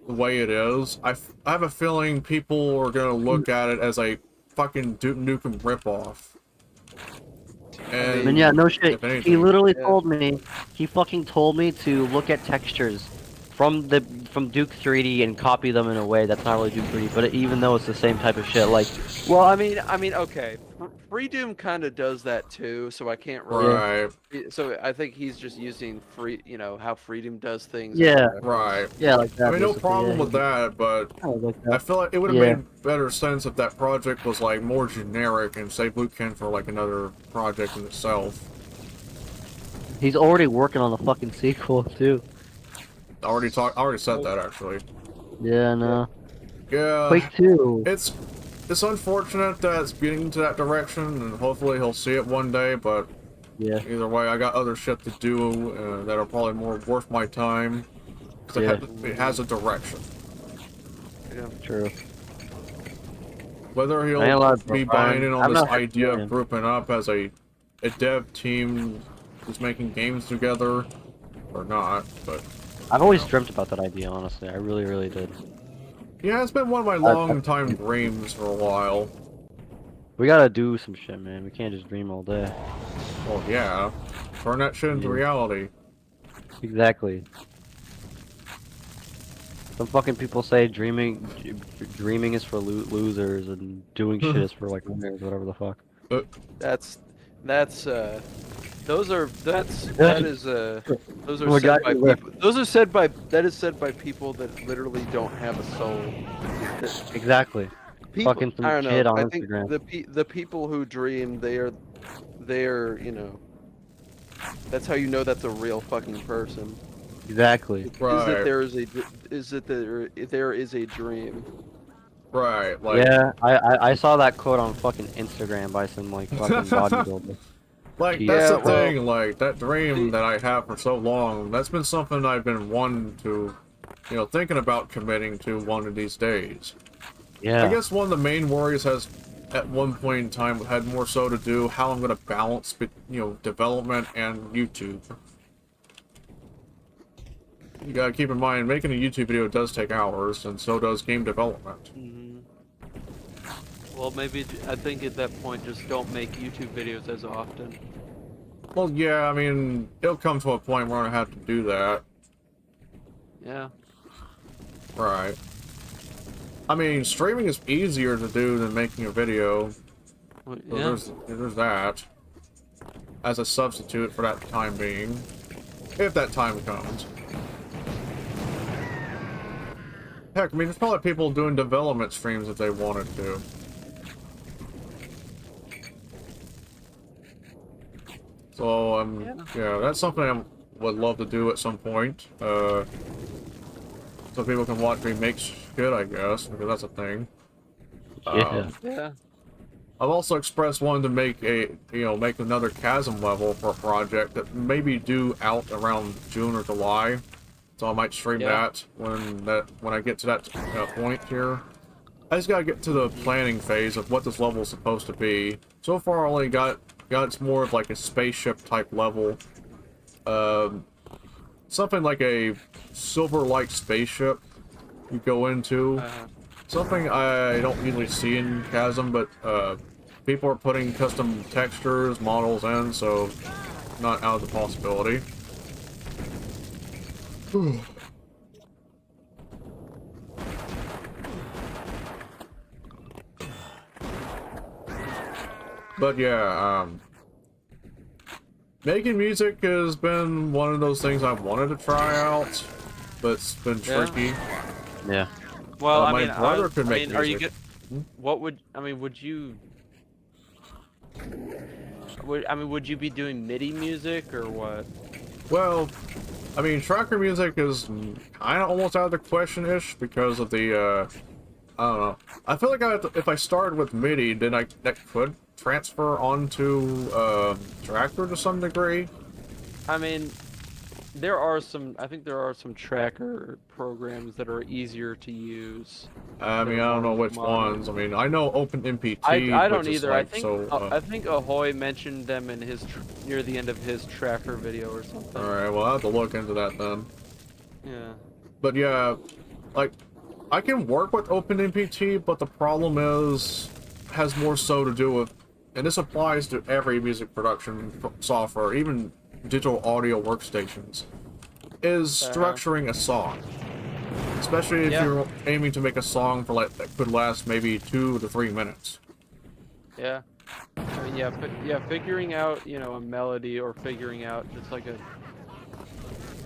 the way it is, I have a feeling people are gonna look at it as a fucking Duke Nukem ripoff. And yeah, no shit. if anything, He literally told me. He fucking told me to look at textures from Duke 3D and copy them in a way that's not really Duke 3D, but even though it's the same type of shit, like. Well, I mean, okay. Free Doom kind of does that too, so I can't really. Right. So I think he's just using you know, how Freedom does things. Yeah. Right. Yeah, like that. I mean, no basically, problem yeah. with that, but Like I that. feel like it would have Yeah. made better sense if that project was like more generic and save Luke Kent for like another project in itself. He's already working on the fucking sequel too. I already said that actually. Yeah, no. Yeah. Quake 2. It's unfortunate that it's getting into that direction, and hopefully he'll see it one day, but Yeah. either way, I got other shit to do that are probably more worth my time. 'Cause it has a direction. Yeah. True. Whether I ain't he'll allowed to be go buying in fine. on I'm this not idea him. of grouping up as a dev team who's making games together, or not, but... I've always dreamt about that idea, honestly. I really, really did. Yeah, it's been one of my long-time dreams for a while. We gotta do some shit, man. We can't just dream all day. Well, yeah. Turn that shit into reality. Exactly. Some fucking people say dreaming is for losers and doing shit is for like winners, whatever the fuck. That's that is those are Oh, said by God, people. Those are said by that is said by people that literally don't have a soul. Exactly. People, Fucking some I don't know. kid on I think Instagram. the people who dream, they're you know, that's how you know that's a real fucking person. Exactly. Right. Is that there is a dream. Right, like... Yeah, I saw that quote on fucking Instagram by some like fucking bodybuilder. Like, Yeah, that's the well, thing, like, that dream that I have for so long, that's been something I've been wanting to, you know, thinking about committing to one of these days. Yeah. I guess one of the main worries has, at one point in time, had more so to do how I'm going to balance, you know, development and YouTube. You gotta keep in mind, making a YouTube video does take hours, and so does game development. Well, maybe I think at that point, just don't make YouTube videos as often. Well, yeah, I mean, it'll come to a point where I have to do that. Yeah. Right. I mean, streaming is easier to do than making a video. Well, So there's that. As a substitute for that time being. If that time comes. Heck, I mean, there's probably people doing development streams if they wanted to. So, yeah, that's something I would love to do at some point. So people can watch me make shit, I guess, because that's a thing. Yeah. I've also expressed wanting to make make another chasm level for a project that maybe due out around June or July. So I might stream Yeah. that when I get to that point here. I just gotta get to the planning phase of what this level is supposed to be. So far, I only got it's more of like a spaceship type level. Something like a silver-like spaceship you go into. Something I don't usually see in Chasm, but people are putting custom textures, models in, so not out of the possibility. But yeah, making music has been one of those things I've wanted to try out, but it's been tricky. Yeah. Well, I my mean, brother could make are you music. good? What would would you? Would you be doing MIDI music or what? Well, I mean, tracker music is kind of almost out of the question-ish because of the, I don't know. I feel like if I started with MIDI, then that could transfer onto tracker to some degree. I mean, I think there are some tracker programs that are easier to use. I mean, I don't know which ones. I mean, I know OpenMPT. I don't which is either. like, I think Ahoy mentioned them in his near the end of his tracker video or something. All right, well, I'll have to look into that then. Yeah. But yeah, like, I can work with OpenMPT, but the problem has more so to do with, and this applies to every music production software, even digital audio workstations, is structuring a song. Especially if you're aiming to make a song for like that could last maybe 2 to 3 minutes. Yeah. I mean, figuring out, a melody or figuring out just like the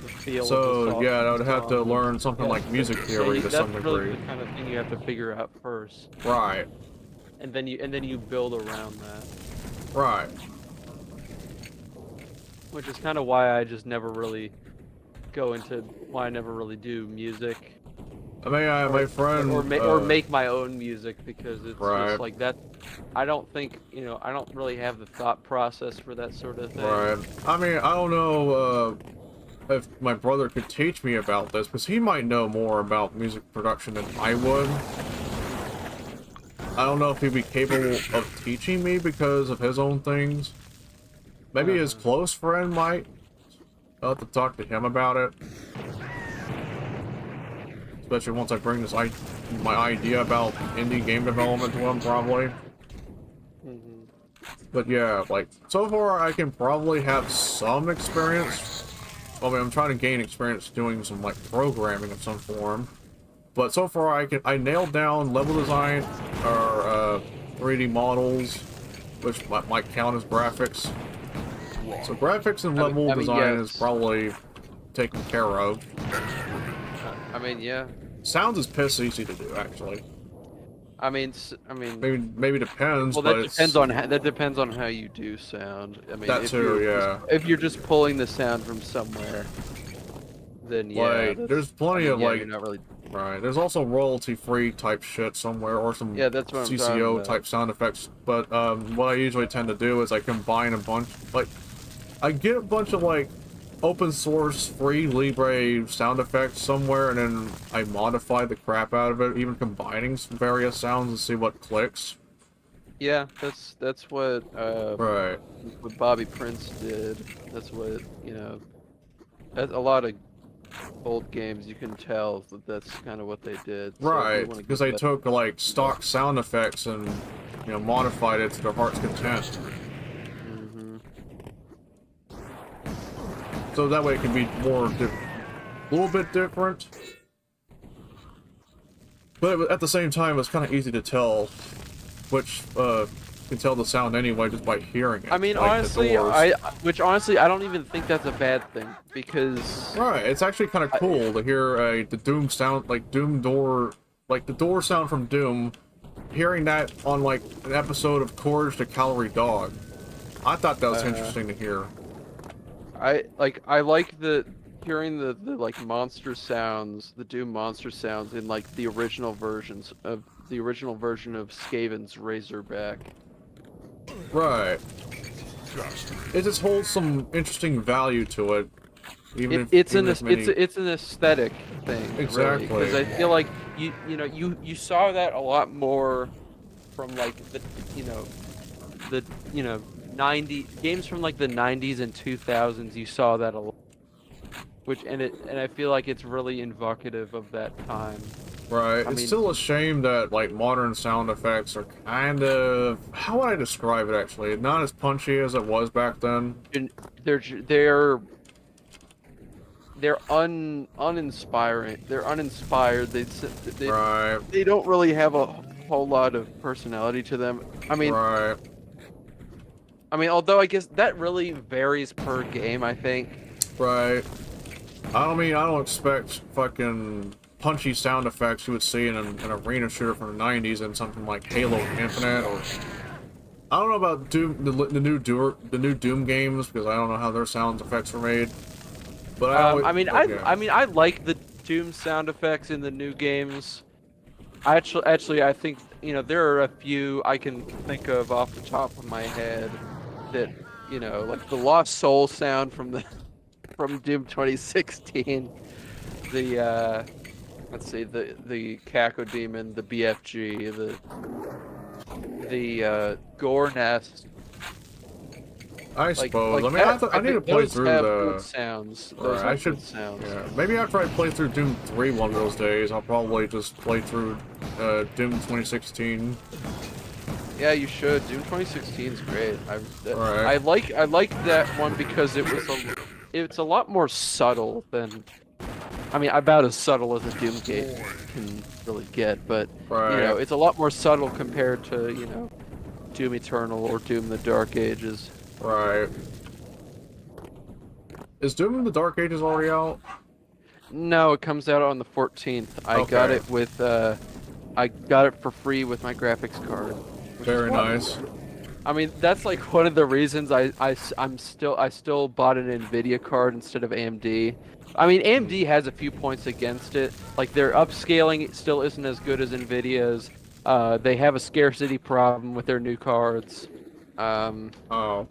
feel of the song. Yeah, I would have to learn something like music theory to some That's degree. really the kind of thing you have to figure out first. Right. And then you build around that. Right. Which is kind of why I just never really why I never really do music. I mean, my friend... Or make my own music, because it's Right. just like that. I don't think, I don't really have the thought process for that sort of thing. Right. I mean, I don't know if my brother could teach me about this, because he might know more about music production than I would. I don't know if he'd be capable of teaching me because of his own things. Maybe his close friend might. I'll have to talk to him about it. Especially once I bring my idea about indie game development to him, probably. But yeah, like, so far I can probably have some experience. I mean, I'm trying to gain experience doing some, like, programming of some form. But so far I nailed down level design, or 3D models, which might count as graphics. So graphics and level design is probably taken care of. I mean, yeah. Sounds is piss easy to do, actually. I mean, maybe depends. Well, that depends on how you do sound. I mean, That too, yeah. If you're just pulling the sound from somewhere, then yeah. Like, there's plenty of like. You're not really... Right. There's also royalty-free type shit somewhere, or some that's what I'm talking CCO about. type sound effects. But what I usually tend to do is I combine a bunch. Like, I get a bunch of like open source free Libre sound effects somewhere, and then I modify the crap out of it, even combining some various sounds and see what clicks. Yeah, that's what Right. what Bobby Prince did. That's what that's a lot of old games. You can tell that's kind of what they did. So Right, because they took like stock sound effects and modified it to their heart's content. So that way it can be a little bit different. But at the same time, it's kind of easy to tell which can tell the sound anyway just by hearing it. I mean, like honestly, I don't even think that's a bad thing, because right, it's actually kind of cool to hear the Doom sound, like Doom door, like the door sound from Doom. Hearing that on like an episode of Courage the Calorie Dog, I thought that was interesting to hear. I like hearing the like monster sounds, the Doom monster sounds in like the original version of Skaven's Razorback. Right. It just holds some interesting value to it. Even if it's even an if many... it's an aesthetic thing, Exactly. Because I feel like you saw that a lot more from like the 90 games from like the 90s and 2000s. You saw that a lot, and I feel like it's really evocative of that time. Right. I It's mean, still a shame that like modern sound effects are kind of, how would I describe it actually? Not as punchy as it was back then. they're uninspiring. They're uninspired. They Right. they don't really have a whole lot of personality to them. Right. Although I guess that really varies per game, I think. Right. I don't expect fucking punchy sound effects you would see in an arena shooter from the 90s in something like Halo Infinite, or I don't know about Doom, the new Doom games, because I don't know how their sound effects were made. But I like the Doom sound effects in the new games. I think there are a few I can think of off the top of my head that like the Lost Soul sound from Doom 2016, the let's see, the Caco Demon, the BFG, the Gore Nest. I suppose. Like I need to play those through have the... good sounds. Those I have should... good sounds. Yeah, maybe after I play through Doom 3 one of those days, I'll probably just play through Doom 2016. Yeah, you should. Doom 2016 is great. Right. I like that one because it's a lot more subtle than, about as subtle as a Doom game can really get, but Right. it's a lot more subtle compared to Doom Eternal or Doom the Dark Ages. Right. Is Doom in the Dark Ages already out? No, it comes out on the 14th. I got Okay. it with I got it for free with my graphics card. Very nice. That's like one of the reasons I still bought an Nvidia card instead of AMD. AMD has a few points against it. Like their upscaling still isn't as good as Nvidia's. They have a scarcity problem with their new cards. Oh.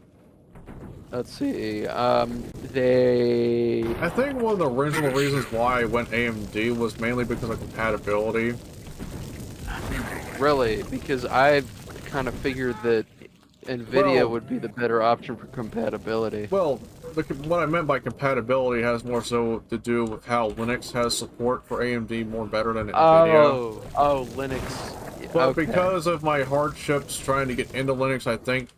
Let's see. I think one of the original reasons why I went AMD was mainly because of compatibility. Really, because I kind of figured that Nvidia would be the better option for compatibility. Well, what I meant by compatibility has more so to do with how Linux has support for AMD more better than Nvidia. Oh, Linux. But Okay. because of my hardships trying to get into Linux, I think,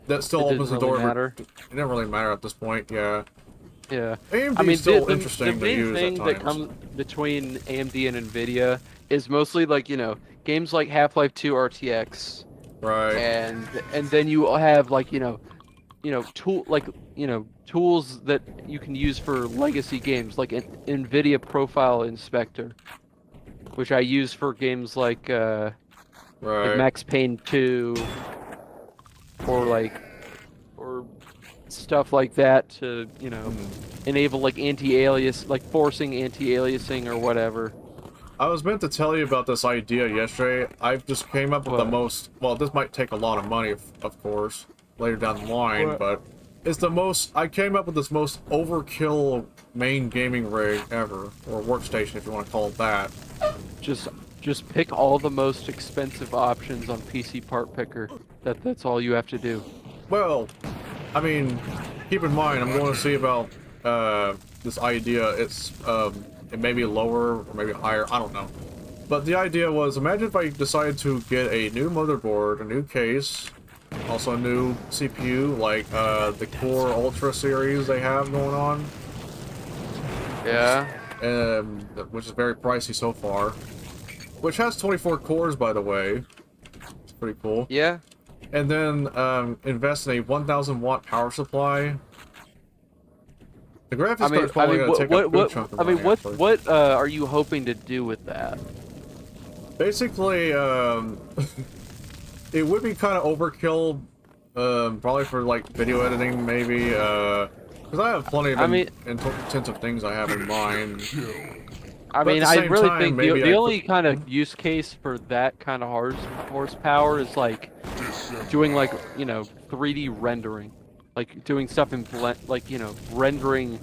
that still It opens the didn't really door. matter. It didn't really matter at this point, yeah. Yeah. AMD is still interesting the to main use thing at that times. comes between AMD and Nvidia is mostly like, games like Half-Life 2 RTX. Right. And then you have like, tools that you can use for legacy games like an Nvidia Profile Inspector, which I use for games like Right. Max Payne 2 or stuff like that to, enable like anti-alias, like forcing anti-aliasing or whatever. I was meant to tell you about this idea yesterday. I've just came up with the most... Well, this might take a lot of money, of course, later down the line, but it's the most... I came up with this most overkill main gaming rig ever, or workstation if you want to call it that. Just pick all the most expensive options on PC Part Picker. That's all you have to do. Well, keep in mind, I'm going to see about this idea. It may be lower or maybe higher, I don't know. But the idea was, imagine if I decided to get a new motherboard, a new case, also a new CPU, like the Core Ultra series they have going on. Yeah. Which is very pricey so far. Which has 24 cores, by the way. It's pretty cool. Yeah. And then invest in a 1,000 watt power supply. The graphics card's probably going to take a good chunk of money. What are you hoping to do with that? Basically, it would be kind of overkill, probably for like video editing, maybe. Because I have plenty of intensive things I have in mind. I really think the only kind of use case for that kind of horsepower is like doing like 3D rendering. like doing stuff in blend, like rendering,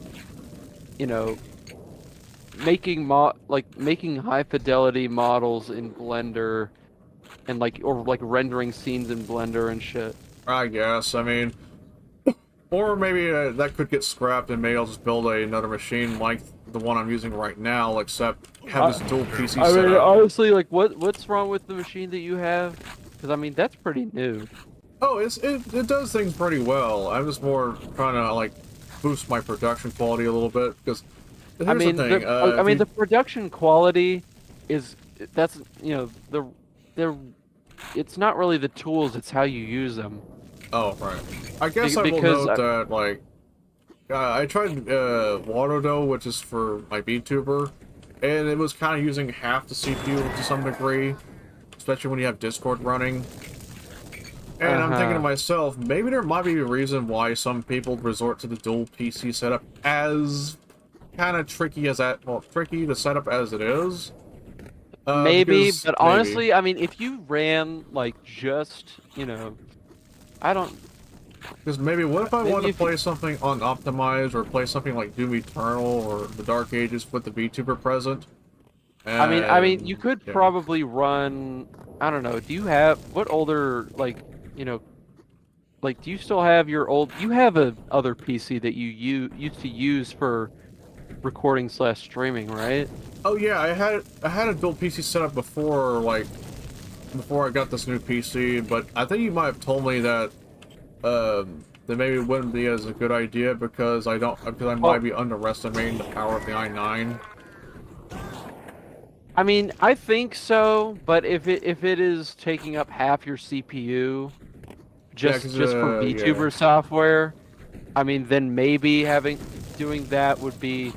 you know, making high fidelity models in Blender, and or rendering scenes in Blender and shit. I guess. I mean, or maybe that could get scrapped, and maybe I'll just build another machine like the one I'm using right now, except have this dual PC I set mean, up. honestly, like, what's wrong with the machine that you have? Because I mean, that's pretty new. Oh, it does things pretty well. I'm just more trying to like boost my production quality a little bit because here's I mean, the thing. the production quality is that's they're it's not really the tools, it's how you use them. Oh right. I guess I will because note that like I tried Waterdo, which is for my VTuber, and it was kind of using half the CPU to some degree, especially when you have Discord running. And I'm thinking to myself, maybe there might be a reason why some people resort to the dual PC setup, as kind of tricky as that, well, tricky to set up as it is. Maybe, Because but honestly, I mean, if you ran like just, I don't. Because maybe what if I Maybe want to if you- play something unoptimized, or play something like Doom Eternal or the Dark Ages with the VTuber present? I mean, you could yeah. probably run. I don't know. Do you have what older do you still have your old? You have a other PC that used to use for recording / streaming, right? Oh yeah, I had a dual PC set up before, before I got this new PC, but I think you might have told me that that maybe it wouldn't be as a good idea because I might be underestimating the power of the i9. I mean, I think so, but if it is taking up half your CPU, just for VTuber software, I mean, then maybe doing that would be.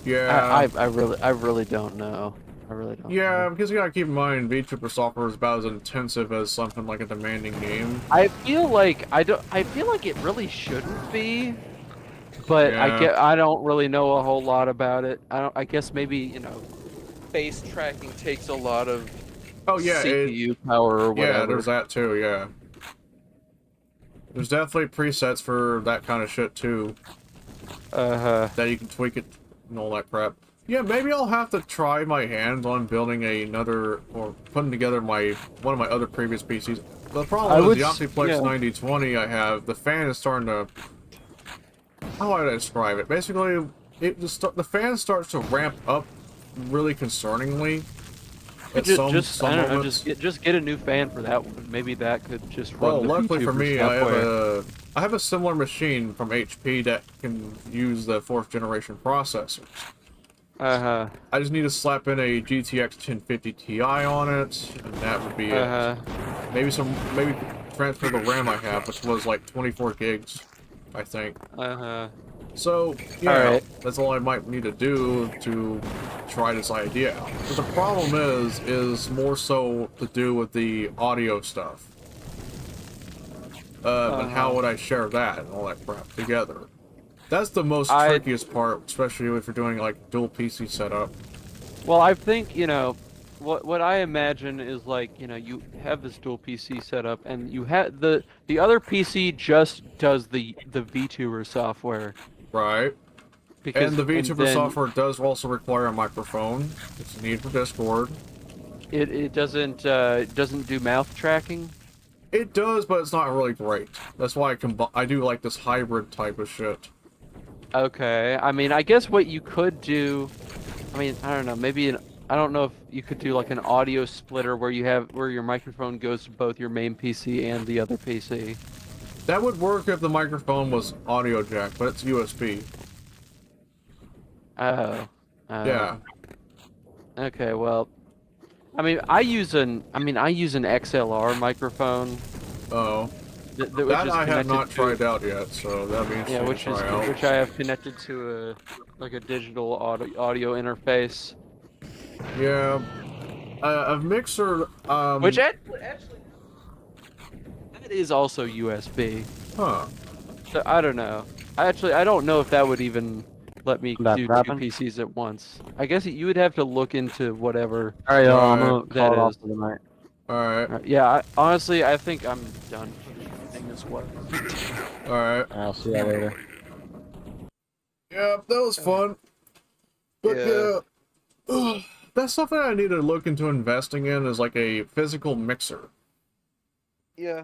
Yeah. I really don't know. I really don't. Yeah, know. because you gotta keep in mind, VTuber software is about as intensive as something like a demanding game. I feel like I feel like it really shouldn't be, but Yeah. I don't really know a whole lot about it. I guess maybe face tracking takes a lot of Oh yeah, CPU power or whatever. yeah, there's that too. Yeah, there's definitely presets for that kind of shit too. That you can tweak it and all that crap. Yeah, maybe I'll have to try my hands on building or putting together one of my other previous PCs. The problem is the Optiplex 9020 I have, the fan is starting to... How would I describe it? Basically, the fan starts to ramp up really concerningly. Just get a new fan for that one. Maybe that could just run Well, the luckily for VTuber me, software. I have a similar machine from HP that can use the 4th generation processors. I just need to slap in a GTX 1050 Ti on it, and that would be it. Maybe transfer the RAM I have, which was like 24 gigs, I think. So, yeah, Alright. that's all I might need to do to try this idea out. But the problem is more so to do with the audio stuff. And how would I share that and all that crap together? That's the most trickiest part, especially if you're doing like dual PC setup. Well, I think, what I imagine is like, you have this dual PC setup and you have the other PC just does the VTuber software. Right. Because, and the VTuber then software does also require a microphone. It's needed for Discord. It doesn't do mouth tracking. It does, but it's not really great. That's why I do like this hybrid type of shit. Okay, I mean, I guess what you could do, I mean, I don't know, I don't know if you could do like an audio splitter where your microphone goes to both your main PC and the other PC. That would work if the microphone was audio jack, but it's USB. Oh. Yeah. Okay, well, I mean, I use an XLR microphone. Oh. That I have not tried out yet, so that means which I have connected to a digital audio interface. Yeah, a mixer. Which actually that is also USB. Huh. So I don't know. I don't know if that would even let me do two happen? PCs at once. I guess you would have to look into whatever. Alright, y'all, I'm Alright. gonna call it off for the night. Alright. Yeah, honestly, I think I'm done. thing as well. Alright. I'll see you later. Yeah, that was fun. But Yeah. yeah, that's something I need to look into investing in is like a physical mixer. Yeah.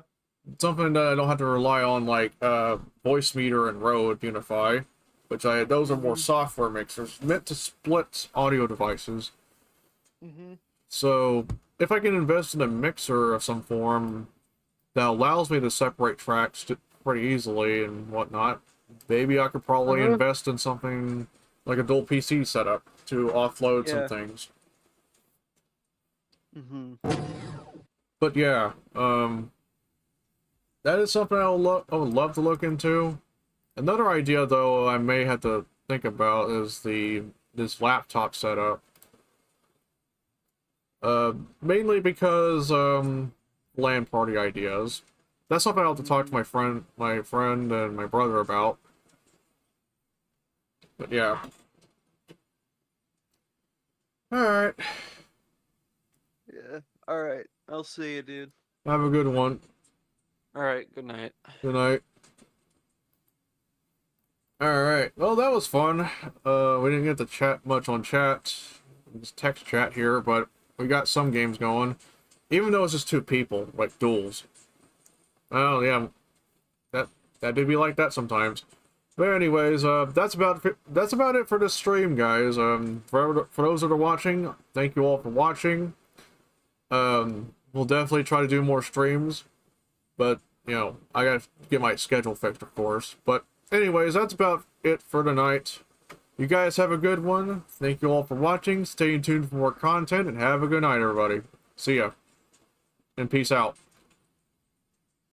Something that I don't have to rely on like Voice Meter and Rode Unify, those are more software mixers meant to split audio devices. Mm-hmm. So if I can invest in a mixer of some form that allows me to separate tracks pretty easily and whatnot, maybe I could probably invest in something like a dual PC setup to offload some Yeah. things. Mm-hmm. But yeah, that is something I would love to look into. Another idea, though, I may have to think about is this laptop setup. Mainly because LAN party ideas. That's something I'll have to talk to my friend and my brother about. But yeah. Alright. Yeah. All right. I'll see you, dude. Have a good one. All right. Good night. Good night. Alright. Well, that was fun. We didn't get to chat much on chat. Just text chat here, but we got some games going. Even though it's just two people, like duels. Oh, yeah. That do be like that sometimes. But anyways, that's about it for this stream, guys. For those that are watching, thank you all for watching. We'll definitely try to do more streams, but you know, I gotta get my schedule fixed, of course. But anyways, that's about it for tonight. You guys have a good one. Thank you all for watching. Stay tuned for more content, and have a good night, everybody. See ya. And peace out.